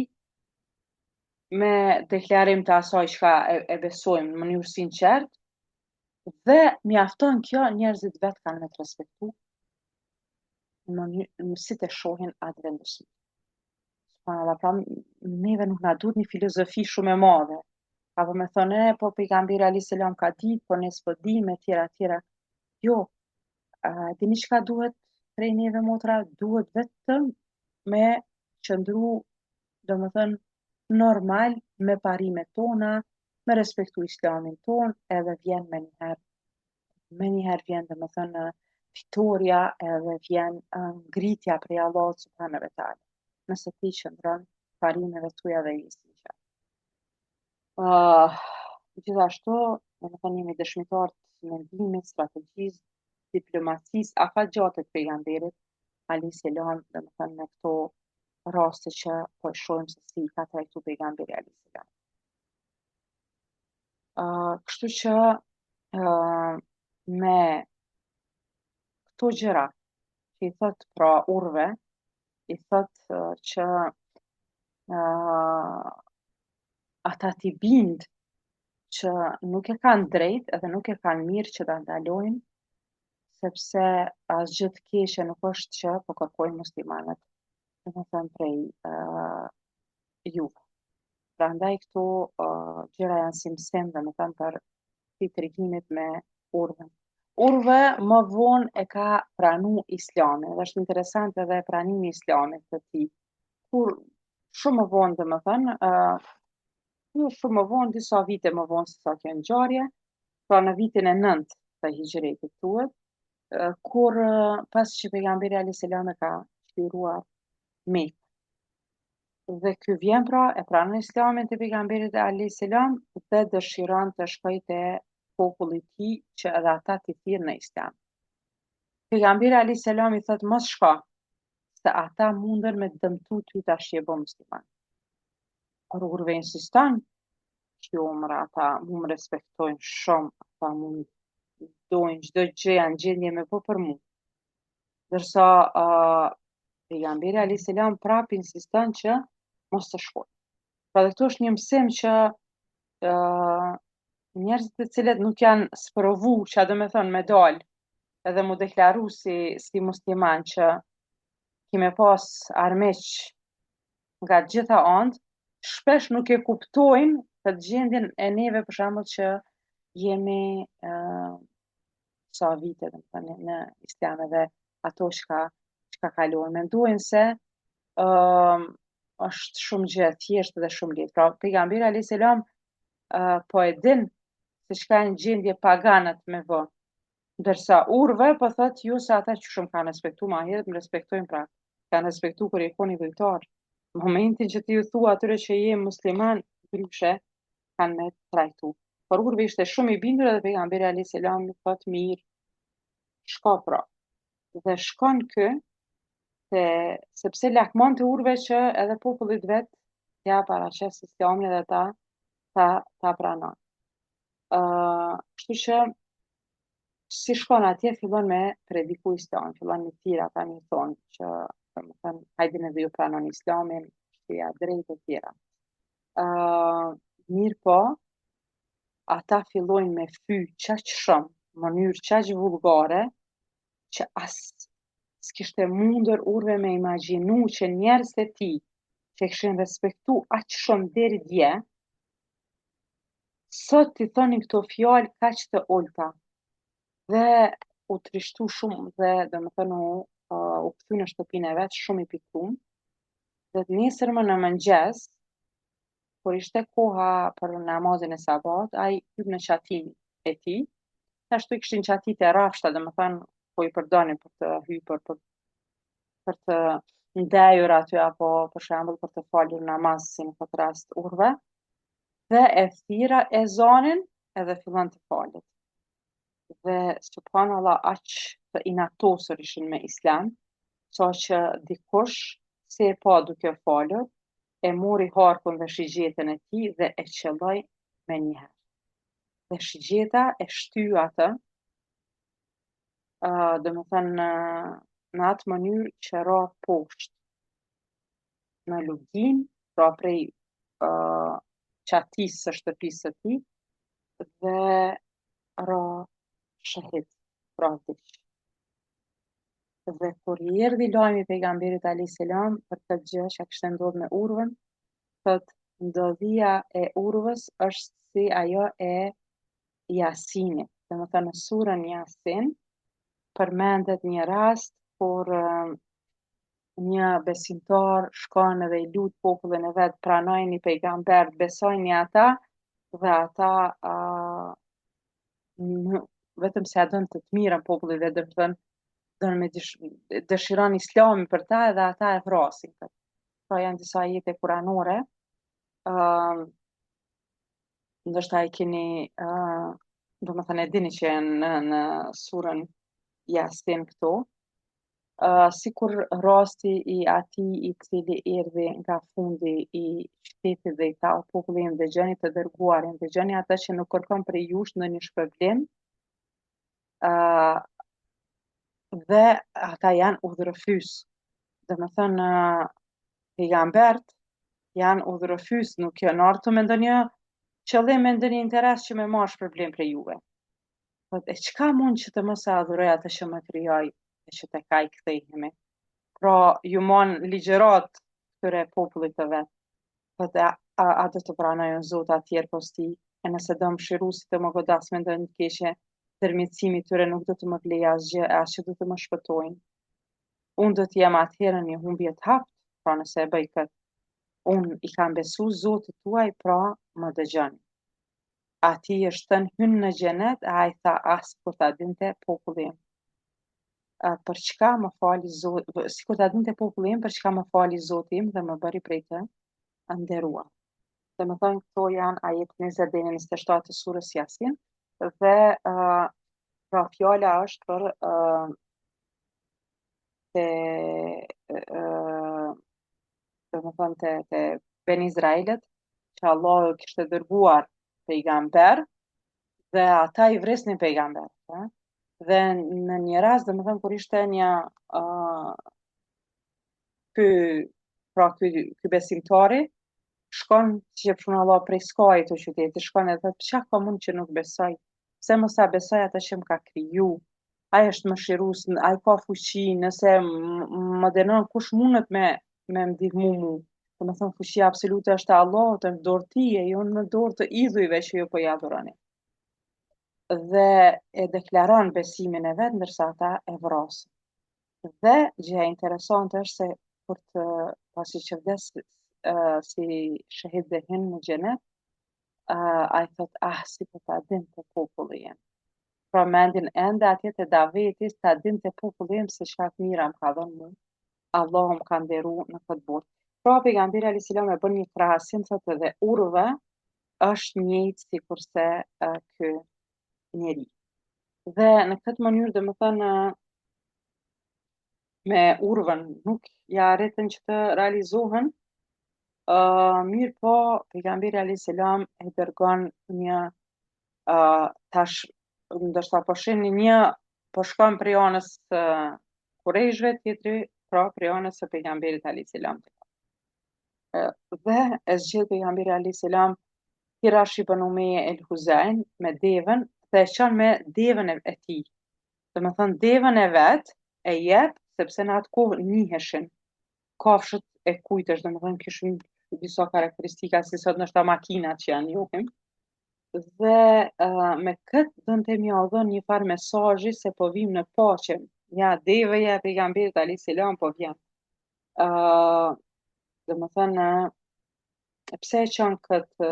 Speaker 1: me deklarim të asaj çka e besojmë në mënyrë sinqert, dhe mjafton kjo njerëzit vetë kanë me të respektu në si të shohin atë vendosim. Subhanallahu, pra neve nuk na duhet një filozofi shumë e madhe. Apo me thonë, po pejgamberi alayhis salam ka ditë, po ne s'po dimë, etjera, etjera. Jo, dini çka duhet prej neve motra? Duhet vetëm me qëndru, domethënë, normal me parimet tona, me respektu islamin ton, edhe vjen me njëherë vjen domethënë fitoria edhe vjen ngritja prej Allahut subhanahu wa taala. Nëse ti qëndron parimeve tuaja dhe je sinqert. Gjithashtu, domethënë jemi dëshmitar të mendimit, strategjisë, diplomacisë, afatgjatë të pejgamberit alayhis salam, domethënë me këto raste që po e shohim se si ka trajtu pejgamberi alayhis salam. Kështu që me këto gjëra që i thot pra urve, i thot që ata t'i bind që nuk e kanë drejt edhe nuk e kanë mirë që ta ndalojnë, sepse asgjë të keqe nuk është që po kërkojnë muslimanët, domethënë prej juve. Prandaj këto gjëra janë simsim domethënë për fitërikimit me urven. Urve më vonë e ka pranu islamin, dhe është interesant edhe pranimi i islamit të tij. Kur shumë më vonë domethënë, jo shumë më vonë, disa vite më vonë se sa kjo ngjarje, pra në vitin e 9 të hijretit thuhet, kur pas që pejgamberi alayhis salam e ka çliruar Mekë. Dhe ky vjen pra, e pranon islamin te pejgamberit alayhis salam dhe dëshiron të shkojë te populli i tij që edhe ata t'i thirrë në islam. Pejgamberi alayhis salam i thot mos shko, se ata munden me dëmtu ty tash je bë musliman. Por urve insiston, që umra ata mu më respektojnë shumë, ata mu dojnë çdo gjë janë gjendje me bë për mu. Ndërsa pejgamberi alayhis salam prap insiston që mos të shkoj. Pra dhe këtu është një mësim që njerëzit të cilët nuk janë sprovu, çka do me thonë me dal, edhe mu deklaru si musliman që kime pas armiq nga gjitha anët, shpesh nuk e kuptojnë këtë gjendjen e neve për shembull që jemi sa vite domethënë në islam edhe ato çka kalojnë. Mendojnë se është shumë gjë e thjeshtë dhe shumë lehtë. Pra pejgamberi alayhis salam po e din se çka janë gjendje paganët me vë. Ndërsa urve po thot ju se ata që shumë kanë respektu ma herët, më respektojnë pra. Kanë respektu kur i koni dhujtar. Në momentin që ti ju thua atyre që je musliman, ndryshe kanë me trajtu. Por urve ishte shumë i bindur edhe pejgamberi alayhis salam i thot mirë, shko pra. Dhe shkon ky, sepse lakmon të urve që edhe popullit vet ja paraqes islamin edhe ta pranon. Kështu që si shkon atje fillon me prediku islam, fillon me thirr ata me thonë që domethënë hajdini dhe ju pranoni islamin, shtëpia e drejtë e tjera. Mirë po, ata fillojnë me fy qaq shumë, në mënyrë qaq vullgare, që as s'kishte mundur urve me imagjinu që njerëzit e tij që kishin respektu aq shumë deri dje, sot i thonin këto fjalë kaq të ulta. Dhe u trishtu shumë dhe domethënë u kthy në shtëpinë e vet shumë i pikun. Dhe nesër më në mëngjes kur ishte koha për namazin e sabat, ai hyp në qatin e tij. Ashtu i kishin qatit e rafshta, domethënë po i përdonin për të hyrë për të ndajur aty apo për shembull për të falur namaz si në këtë rast urve dhe e thira ezanin edhe fillon të falet. Dhe subhanallah aq të inatosur ishin me islam, sa që dikush se e pa duke falur, e mori harkun dhe shigjetën e tij dhe e qelloi me njëherë. Dhe shigjeta e shtyu atë, domethënë në atë mënyrë që ra poshtë në lugin, pra prej qatisë së shtëpisë së tij dhe ra shahid, pra vdiq. Dhe kur i erdhi lajmi pejgamberit alayhis salam për këtë gjë që kishte ndodhur me urvën, thotë ndodhia e urvës është si ajo e Jasinit. Domethënë në surën Yasin përmendet një rast kur një besimtar shkon edhe i lut popullin e vet, pranojnë një pejgamber, besojnë ata dhe ata vetëm se ja don të mirën popullit dhe don me dëshiron islamin për ta edhe ata e vrasin. Pra janë disa ajete kuranore, ndoshta e keni, domethënë e dini që janë në surën Yasin këtu. Sikur rasti i atij i cili erdhi nga fundi i shtetit dhe i tha o populli im dëgjoni të dërguarin, dëgjoni atë që nuk kërkon prej jush ndonjë shpërblim, dhe ata janë udhërëfys. Domethënë pejgambert janë udhërëfys, nuk janë ardhur me ndonjë qëllim, me ndonjë interes që me marrë shpërblim prej juve. Thotë, e çka mund që të mos e adhuroj atë që më krijoi e që tek ai kthehemi. Pra ju mon ligjërat këtyre popullit të vet. Thotë a do të pranojnë Zot atjerë posti, e nëse do mëshiruesi të më godas me ndonjë keqe, tërmjetësimi i tyre nuk do të më vlejë asgjë, as që do të më shpëtojnë. Unë do të jem atëherë një humbje të haptë, pra nëse e bëj këtë. Unë i kam besu Zotit tuaj, pra më dëgjoni. Ati është thënë hynë në xhenet, a i tha as kur ta dinte populli im. Për çka më fali Zoti, sikur ta dinte populli im, për çka më fali Zoti im dhe më bëri prej të nderuar. Domethënë këto janë ajet 20 deri në 27 të surës Yasin dhe pra fjala është për te domethënë te Ben Izraelit, që Allahu kishte dërguar pejgamber dhe ata i vresnin pejgamber. Dhe në një rast, domethënë kur ishte një ky besimtari shkon si e përshun Allah prej skajit të qytetit, shkon edhe thotë çka ka mund që nuk besoj, pse mos ta besoj atë që më ka kriju, ai është mëshirues, ai ka fuqi, nëse më dënon kush mundet me më ndihmu mu. Domethënë fuqia absolute është e Allahut, është dorë tije, jo në dorë të idhujve që ju po i adhuroni. Dhe e deklaron besimin e vet ndërsa ata e vrasin. Dhe gjëja interesante është se kur të pasi që vdes si shahid dhe hin në xhenet, ai thot si po ta dinte populli im. Pra mendin ende atje te Davetit ta dinte populli im se çka të mira më ka dhënë mua. Allahu më ka nderu në këtë botë. Pra pejgamberi alayhis salam e bën një krahasim thotë edhe urve është njëjtë sikurse ky njeri. Dhe në këtë mënyrë domethënë me urvën nuk ja arritën që të realizohen, mirë po pejgamberi alayhis salam e dërgon një tash ndoshta po shihni një po shkon prej anës së Kurejshve, tjetri pra prej anës së pejgamberit alayhis salam. Dhe e zgjedh pejgamberi alayhis salam Hirash ibn Umayya el-Huzain me devën dhe e çon me devën e tij. Domethënë devën e vet e jep sepse në atë kohë njiheshin kafshët e kujtës, domethënë kishin disa karakteristika si sot ndoshta makinat që janë njohim. Dhe me këtë donte m'ia dhënë një farë mesazhi se po vim në paqe. Ja deveja e pejgamberit alayhis salam po vjen. Domethënë pse e qënë këtë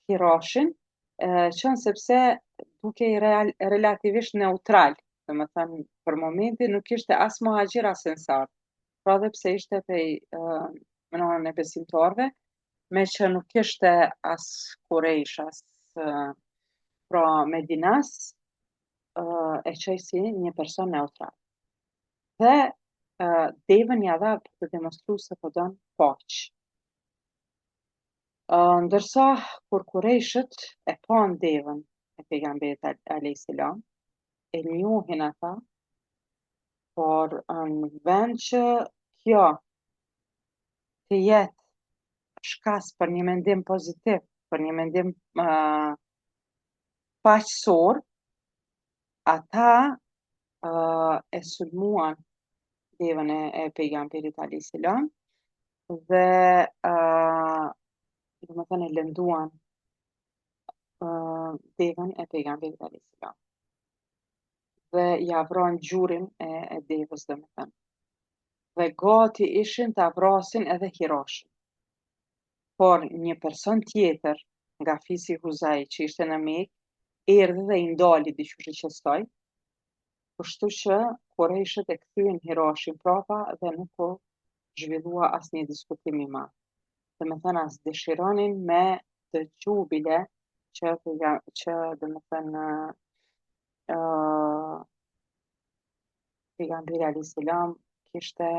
Speaker 1: hiroshin, qënë sepse duke i relativisht neutral, dhe më thënë, për momentin nuk ishte as muhaxhir as ensar, pra dhe pse ishte prej menonën e besimtarve, me që nuk ishte as Kurejsh, as pra Medinas, e qoj si një person neutral. Dhe devën ja dha për të demonstru se po don paqë. Ndërsa kur Kurejshët e pan devën e pejgamberit alayhis salam, e njohin ata, por në vend që kjo të jetë shkas për një mendim pozitiv, për një mendim paqësor, ata e sulmuan devën e pejgamberit alayhis salam dhe do të thënë e lënduan devën e pejgamberit alayhis salam dhe ja vran gjurin e devës dhe më thënë. Dhe gati ishin ta vrasin edhe Hiroshin. Por një person tjetër nga fisi Huzai që ishte në Mekë, erdhi dhe i ndali diçka që stoi, kështu që Kurejshët e kthyen Hiroshin prapa dhe nuk u zhvillua asnjë diskutim i madh. Dhe me thënë as dëshironin me dëgju bile që dhe me thënë pejgamberi alayhis salam kishte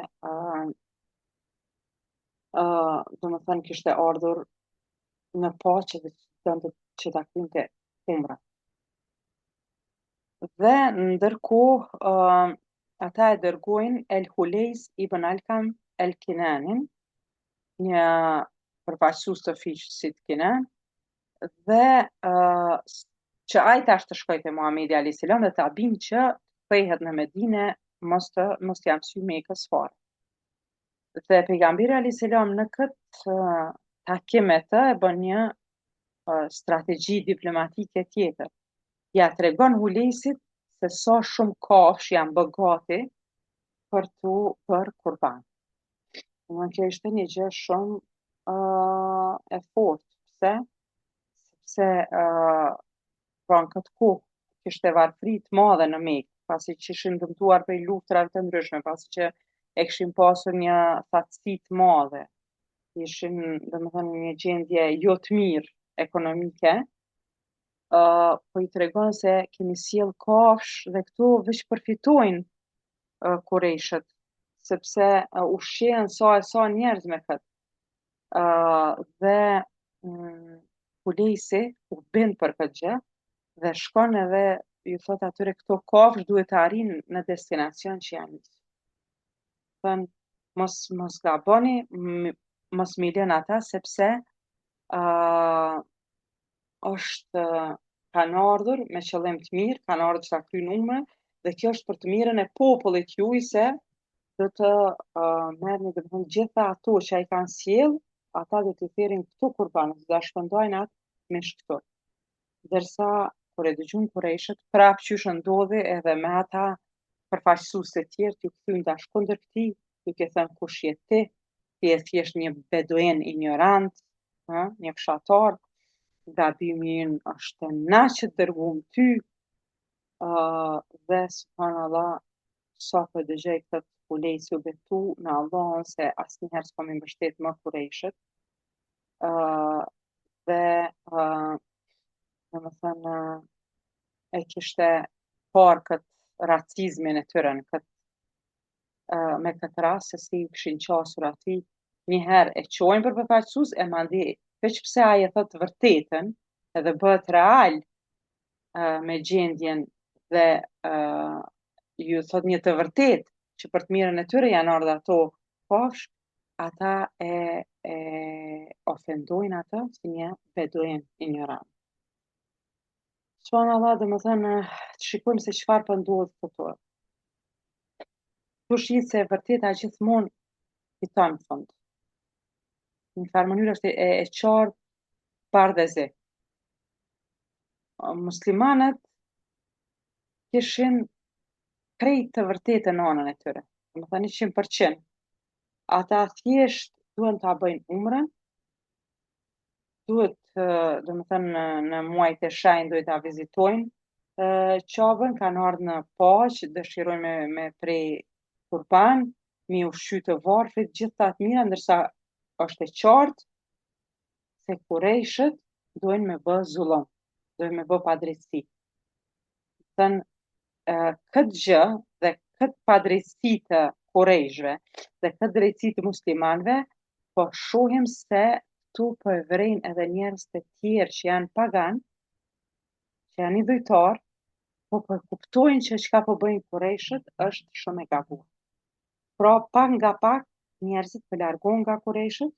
Speaker 1: do më thënë kishte ardhur në paqe dhe donte që ta kryente umrën. Dhe ndërkohë ata e dërgojnë El Hulejs ibn Alkam El Kinanin, një përfaqësues të fiqësit Kinan, dhe që ai tash të shkojë te Muhamedi alayhis salam dhe ta binë që kthehet në Medinë, mos t'ia mësy Mekës fare. Dhe pejgamberi alayhis salam në këtë takim me të e bën një strategji diplomatike tjetër. Ja tregon Hulejsit se sa shumë kafsh janë bë gati për kurban. Domethënë kjo ishte një gjë shumë e fortë. Pse? Sepse pra në këtë kohë kishte varfëri të madhe në Mekë, pasi që ishin dëmtuar prej luftrave të ndryshme, pasi që e kishin pasur një thatësi të madhe, ishin domethënë në një gjendje jo të mirë ekonomike, po i tregon se kemi sjell kafsh dhe këtu veç përfitojnë Kurejshët, sepse ushqehen sa njerëz me këtë. Dhe Hulejsi u bind për këtë gjë dhe shkon edhe ju thot atyre këto kafsh duhet të arrijnë në destinacion që janë nisur. Thënë, mos gaboni, mos mi lën ata sepse kanë ardhur me qëllim të mirë, kanë ardhur që ta kryjnë umrën dhe kjo është për të mirën e popullit juaj se do të merrni domethënë gjitha ato që ai kanë sjell, ata do t'i thirrin këtu kurban, do ta shpëndojnë atë me shkëtor. Ndërsa kur e dëgjojnë Kurejshët, prapë qysh ndodhi edhe me ata përfaqësues të tjerë t'u kthyn tash kundër këtij, duke thënë kush je ti je thjesht një beduin ignorant, një fshatar, gabimi ynë është na që të dërguam ty, dhe subhanallah, sa po dëgjoj këtë Hulejsi u betu në Allahun se asnjëherë s'kam i mbështet më Kurejshët, dhe domethënë e kishte parë këtë racizmin e tyre në me këtë rast se si kishin qasur atij një herë e quajnë për përfaqësues e mandej veç pse ai e thot të vërtetën edhe bëhet real me gjendjen dhe ju thot një të vërtetë që për të mirën e tyre janë ardhur ato kafsh, ata e ofendojnë atë si një beduin ignorant. Subhanallah, domethënë të shikojmë se çfarë po ndodh këtu. Tu shih se e vërteta gjithmonë fiton në fund. Në farë mënyrë është e qartë, bardhë e zi. Muslimanët kishin krejt të vërtetën në anën e tyre. Domethënë 100%. Ata thjesht duhen ta bëjnë umrën duhet, domethënë në muajt e shenjtë duhet ta vizitojnë qabën, kanë ardhur në paqë, dëshirojnë me pre kurban, mi ushqy të varfrit, gjitha të mira, ndërsa është e qartë se kurejshët dojnë me bë zullum, dojnë me bë padrejtësi. Thënë, këtë gjë dhe këtë padrejtësi të kurejshëve dhe këtë drejtësi të muslimanëve, po shohim se tu po e vrejnë edhe njerëz të tjerë që janë pagan, që janë idhujtar, po kuptojnë që çka po bëjnë kurejshët është shumë e gabuar. Pra, pak nga pak njerëzit po largohen nga kurejshët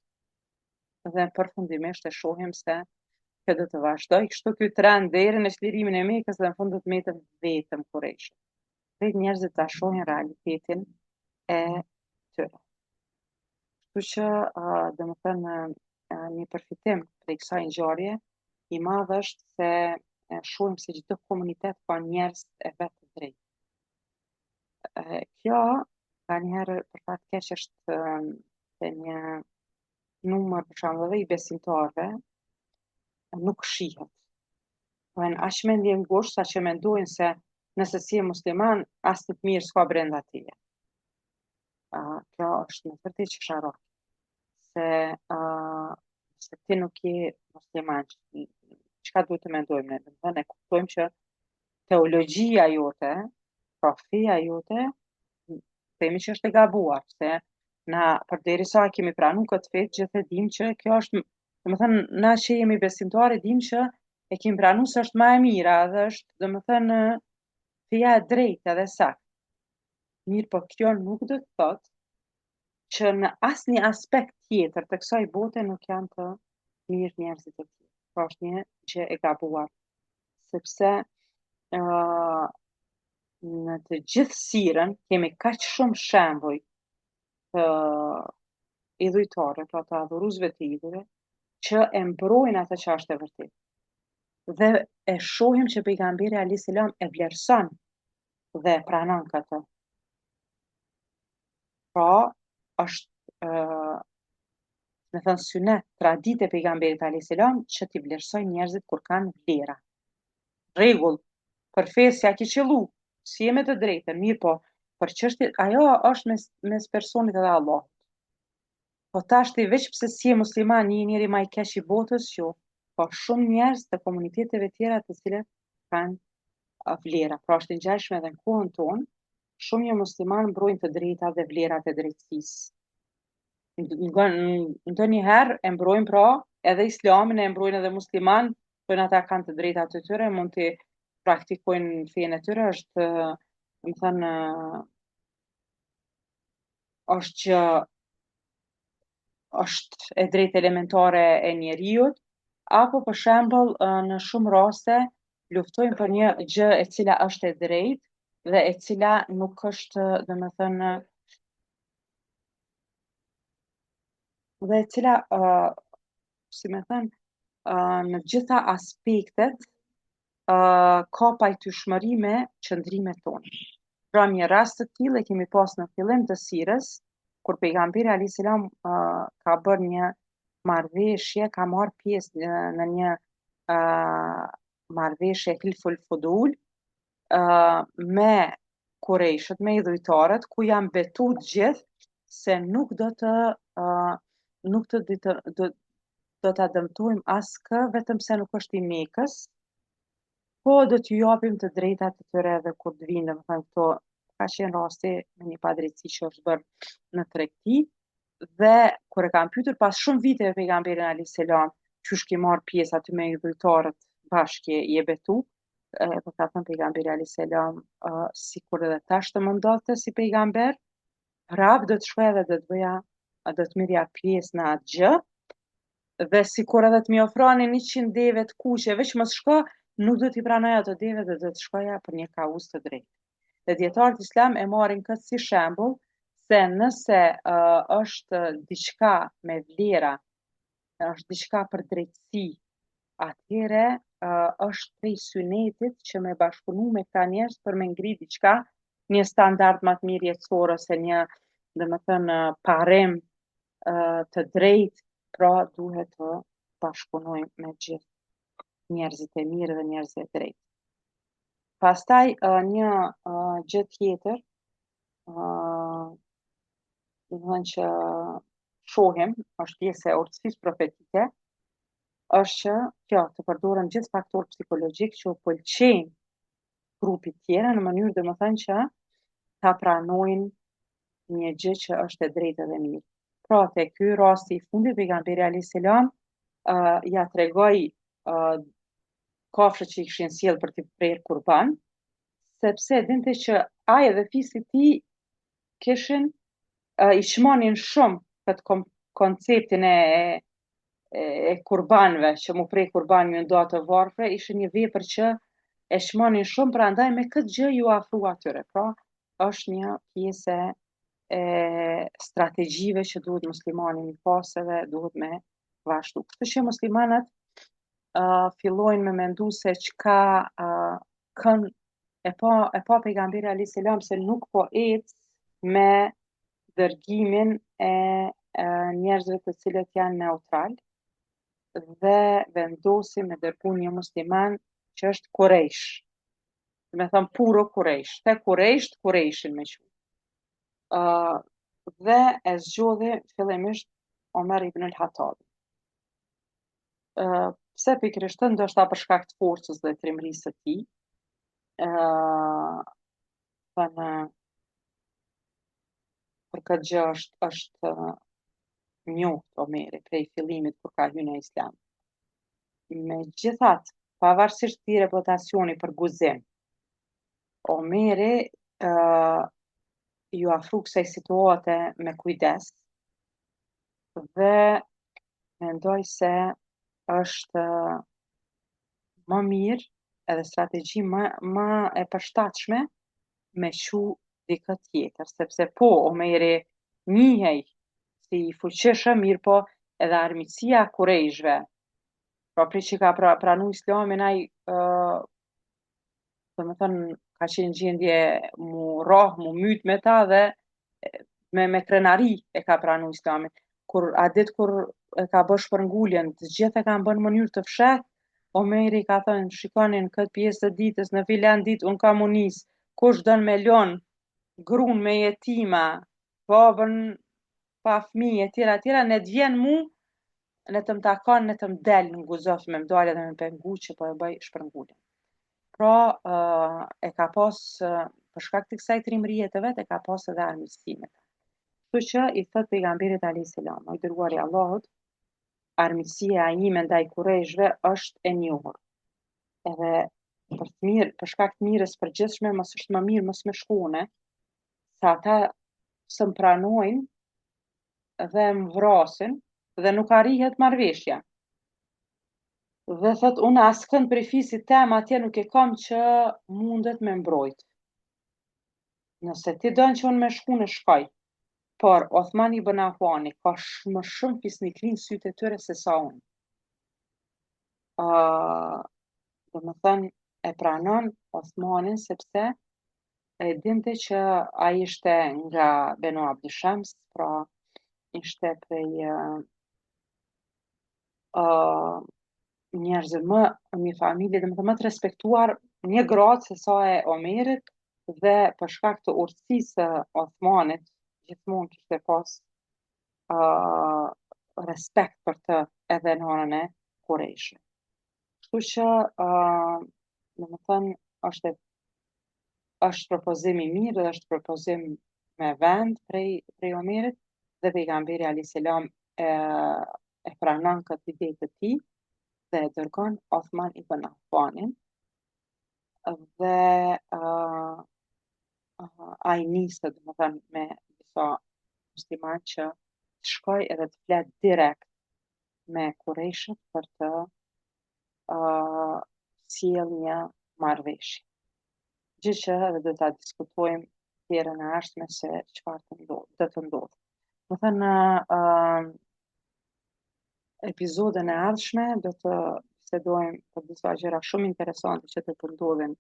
Speaker 1: dhe përfundimisht e shohim se kjo do të vazhdoj kështu ky trend deri në çlirimin e Mekës dhe në fund do të mbetet vetëm kurejshët. Vetë njerëzit ta shohin realitetin e tyre. Kështu që, domethënë, një përfitim prej kësaj ngjarje i madh është se shohim se çdo komunitet ka njerëz e vet të drejtë. Kjo nganjëherë për fat keq është se një numër për shembull edhe i besimtarëve nuk shihet. Po janë aq mendje ngushtë sa që mendojnë se nëse si je musliman, as të mirë s'ka brenda teje. Kjo është në vërtetë çfarë se ti nuk je musliman. Çka duhet të mendojmë ne? Domethënë e kuptojmë që teologjia jote, pra feja jote, themi që është e gabuar, se na përderisa kemi pranu këtë fe, gjithë e dim që kjo është, domethënë na që jemi besimtarë dim që e kemi pranu se është më e mira dhe është, domethënë, feja e drejtë edhe saktë. Mirë, po kjo nuk do të thotë që në asnjë aspekt tjetër të kësaj bote nuk janë të mirë njerëzit e tjerë. Pra është një gjë e gabuar, sepse në të gjithë sirën kemi kaq shumë shembuj të idhujtarëve, pra të adhuruesve të idhujve, që e mbrojnë atë që është e vërtetë. Dhe e shohim që pejgamberi alayhis salam e vlerëson dhe e pranon këtë. Pra, është me thënë synet, traditë e pejgamberit alayhis salam që t'i vlerësoj njerëzit kur kanë vlera. Rregull, për fesë ja ki qellu, si jemi të drejtën, mirë po, për çështje, ajo është mes personit edhe Allahut. Po tash ti veç pse si je musliman, një njeri më i keq i botës, jo. Po shumë njerëz të komuniteteve tjera të cilët kanë vlera. Pra është e ngjashme edhe në kohën tonë, shumë jo musliman mbrojnë të drejtat dhe vlerat e drejtësisë. Ndonjëherë e mbrojnë pra edhe islamin, e mbrojnë edhe musliman, thonë ata kanë të drejtat të tyre, mund të praktikojnë fenë e tyre, është, domethënë, është që është e drejtë elementare e njeriut, apo për shembull në shumë raste luftojnë për një gjë e cila është e drejtë dhe e cila nuk është, domethënë, dhe e cila, si më thënë, në gjitha aspektet ka pajtyshmëri me qëndrimet tona. Pra një rast të tillë e kemi pas në fillim të sirës, kur pejgamberi alayhis salam ka bërë një marrëveshje, ka marrë pjesë në një marrëveshje Hilful Fudul me kurejshët, me idhujtarët, ku janë betu të gjithë se nuk do ta dëmtojmë askë vetëm se nuk është i Mekës, po do t'ju japim të drejtat të tyre edhe kur të vinë, domethënë këto ka qenë rasti me një padrejtësi që është bërë në tregti dhe kur e kanë pyetur pas shumë viteve pejgamberin alayhis salam, qysh ke marr pjesë aty me idhujtarët bashkë je betu, po ka thënë pejgamberi alayhis salam, sikur edhe tash të më ndodhte si pejgamber, prap do të shkoja dhe do të merrja pjesë në atë gjë, dhe sikur edhe të më ofronin 100 deve të kuqe, veç mos shko, nuk do t'i pranoj ato deve dhe do të shkoja për një kauz të drejtë. Dhe dietarët islam e marrin këtë si shembull se nëse është diçka me vlera, është diçka për drejtësi, atëherë është prej synetit që me bashkëpunu me këta njerëz për me ngrit diçka, një standard më të mirë jetësor ose një, domethënë, parim të drejtë, pra duhet të bashkëpunojmë me gjithë njerëzit e mirë dhe njerëzit e drejtë. Pastaj një gjë tjetër, domethënë që shohim, është pjesë e urtësisë profetike, është që kjo të përdoren gjithë faktorë psikologjik që u pëlqejnë grupit tjera në mënyrë domethënë që ta pranojnë një gjë që është e drejtë dhe mirë. Pra te ky rasti i fundit pejgamberi alayhis salam ja tregoi kafshët që i kishin sjell për t'i prerë kurban, sepse dinte që ai dhe fisi i tij kishin i çmonin shumë këtë konceptin e kurbanëve, që mu prej kurban një nda të varfër, ishin një vepër që e çmonin shumë, prandaj me këtë gjë ju afrua atyre. Pra, është një pjesë e strategjive që duhet muslimani mi pasë dhe duhet me vazhdu. Kështu që muslimanët fillojnë me mendu se çka kën e pa pejgamberi alayhis salam se nuk po ecë me dërgimin e njerëzve të cilët janë neutral dhe vendosi me dërgu një musliman që është Kurejsh. Me thëmë puro Kurejsh. Te Kurejshin me qu. Dhe e zgjodhi fillimisht Omer ibn al-Hattabi. Pse pikërisht ndoshta për shkak të forcës dhe trimërisë së tij. Thënë për këtë gjë është njoft Omeri prej fillimit kur ka hyrë në Islam. Megjithatë, pavarësisht këtij reputacioni për guzim, Omeri ju afru kësaj situate me kujdes dhe mendoj se është më mirë edhe strategji më e përshtatshme me qu dikë tjetër, sepse po Omeri njihej si i fuqishëm, mirë po edhe armiqësia e Kurejshve. Pra prej që ka pranu Islamin ai domethënë ka qenë gjendje mu rrah, mu myt me ta dhe me krenari e ka pranu Islamin. Kur e ka bë shpërnguljen, të gjithë e kanë bën në mënyrë të fshehtë, Omeri ka thënë, shikoni në këtë pjesë të ditës, në filan ditë unë kam u nis, kush don me lon gruan me jetima, babën pa fëmijë etj, ne të vjen mu, ne të më takon, ne të më del në guzof me mdalë dhe me pengu që po e bëj shpërnguljen. Pra, e ka pas, për shkak të kësaj trimërie të vet, e ka pas edhe armiqësimet. Kështu që i thot pejgamberit alayhis salam, o i dërguari i Allahut, armiqësia ime ndaj kurreshve është e njohur. Edhe për shkak të mirës përgjithshme, mos është më mirë mos më shkone, se ata s'm pranojnë dhe më vrasin dhe nuk arrihet marrëveshja. Dhe thot, unë askënd prej fisit tem atje nuk e kam që mundet me mbrojt. Nëse ti don që unë me shku në shkoj, por Othman ibn Affani ka më shumë fisnikri në sytë e tyre se sa unë. Domethënë e pranon Othmanin sepse e dinte që ai ishte nga Benu Abdishams, pra ishte prej njerëzve një familje domethënë më të respektuar një gradë se sa e Omerit dhe për shkak të urtësisë së Othmanit gjithmonë kishte pas respekt për të edhe në anën e Kurejshit. Kështu që domethënë është propozim i mirë dhe është propozim me vend prej Omerit dhe pejgamberi alayhis salam e pranon këtë ide të tij dhe e dërgon Othman ibn Affanin dhe ai nisë domethënë me disa musliman që të shkoj edhe të flet direkt me Kurejshët për të sjell një marrëveshje. Gjë që edhe do ta diskutojmë herën e ardhshme se çfarë do të ndodhë. Do thënë epizodën e ardhshme do të bisedojmë për disa gjëra shumë interesante që do të ndodhin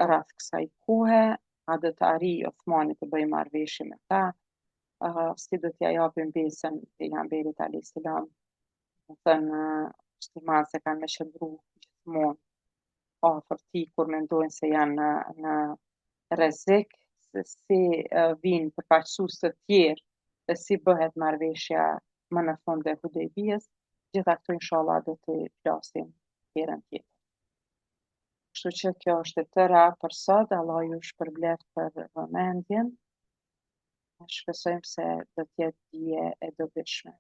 Speaker 1: rreth kësaj kohe, a do të arrijë Othmani të bëjë marrëveshje me ta, si do t'ja japim besën pejgamberit alayhis salam, do thënë muslimanë se kanë me qëndru gjithmonë afër tij kur mendojnë se janë në rrezik, se si vinë përfaqësues të tjerë, se si bëhet marrëveshja më në fund e Hudejbijës, gjitha këto inshallah do të flasim herën tjetër. Kështu që kjo është e tëra për sot, Allah ju shpërbleft për vëmendjen. Shpresojmë se do t'jetë dije e dobishme.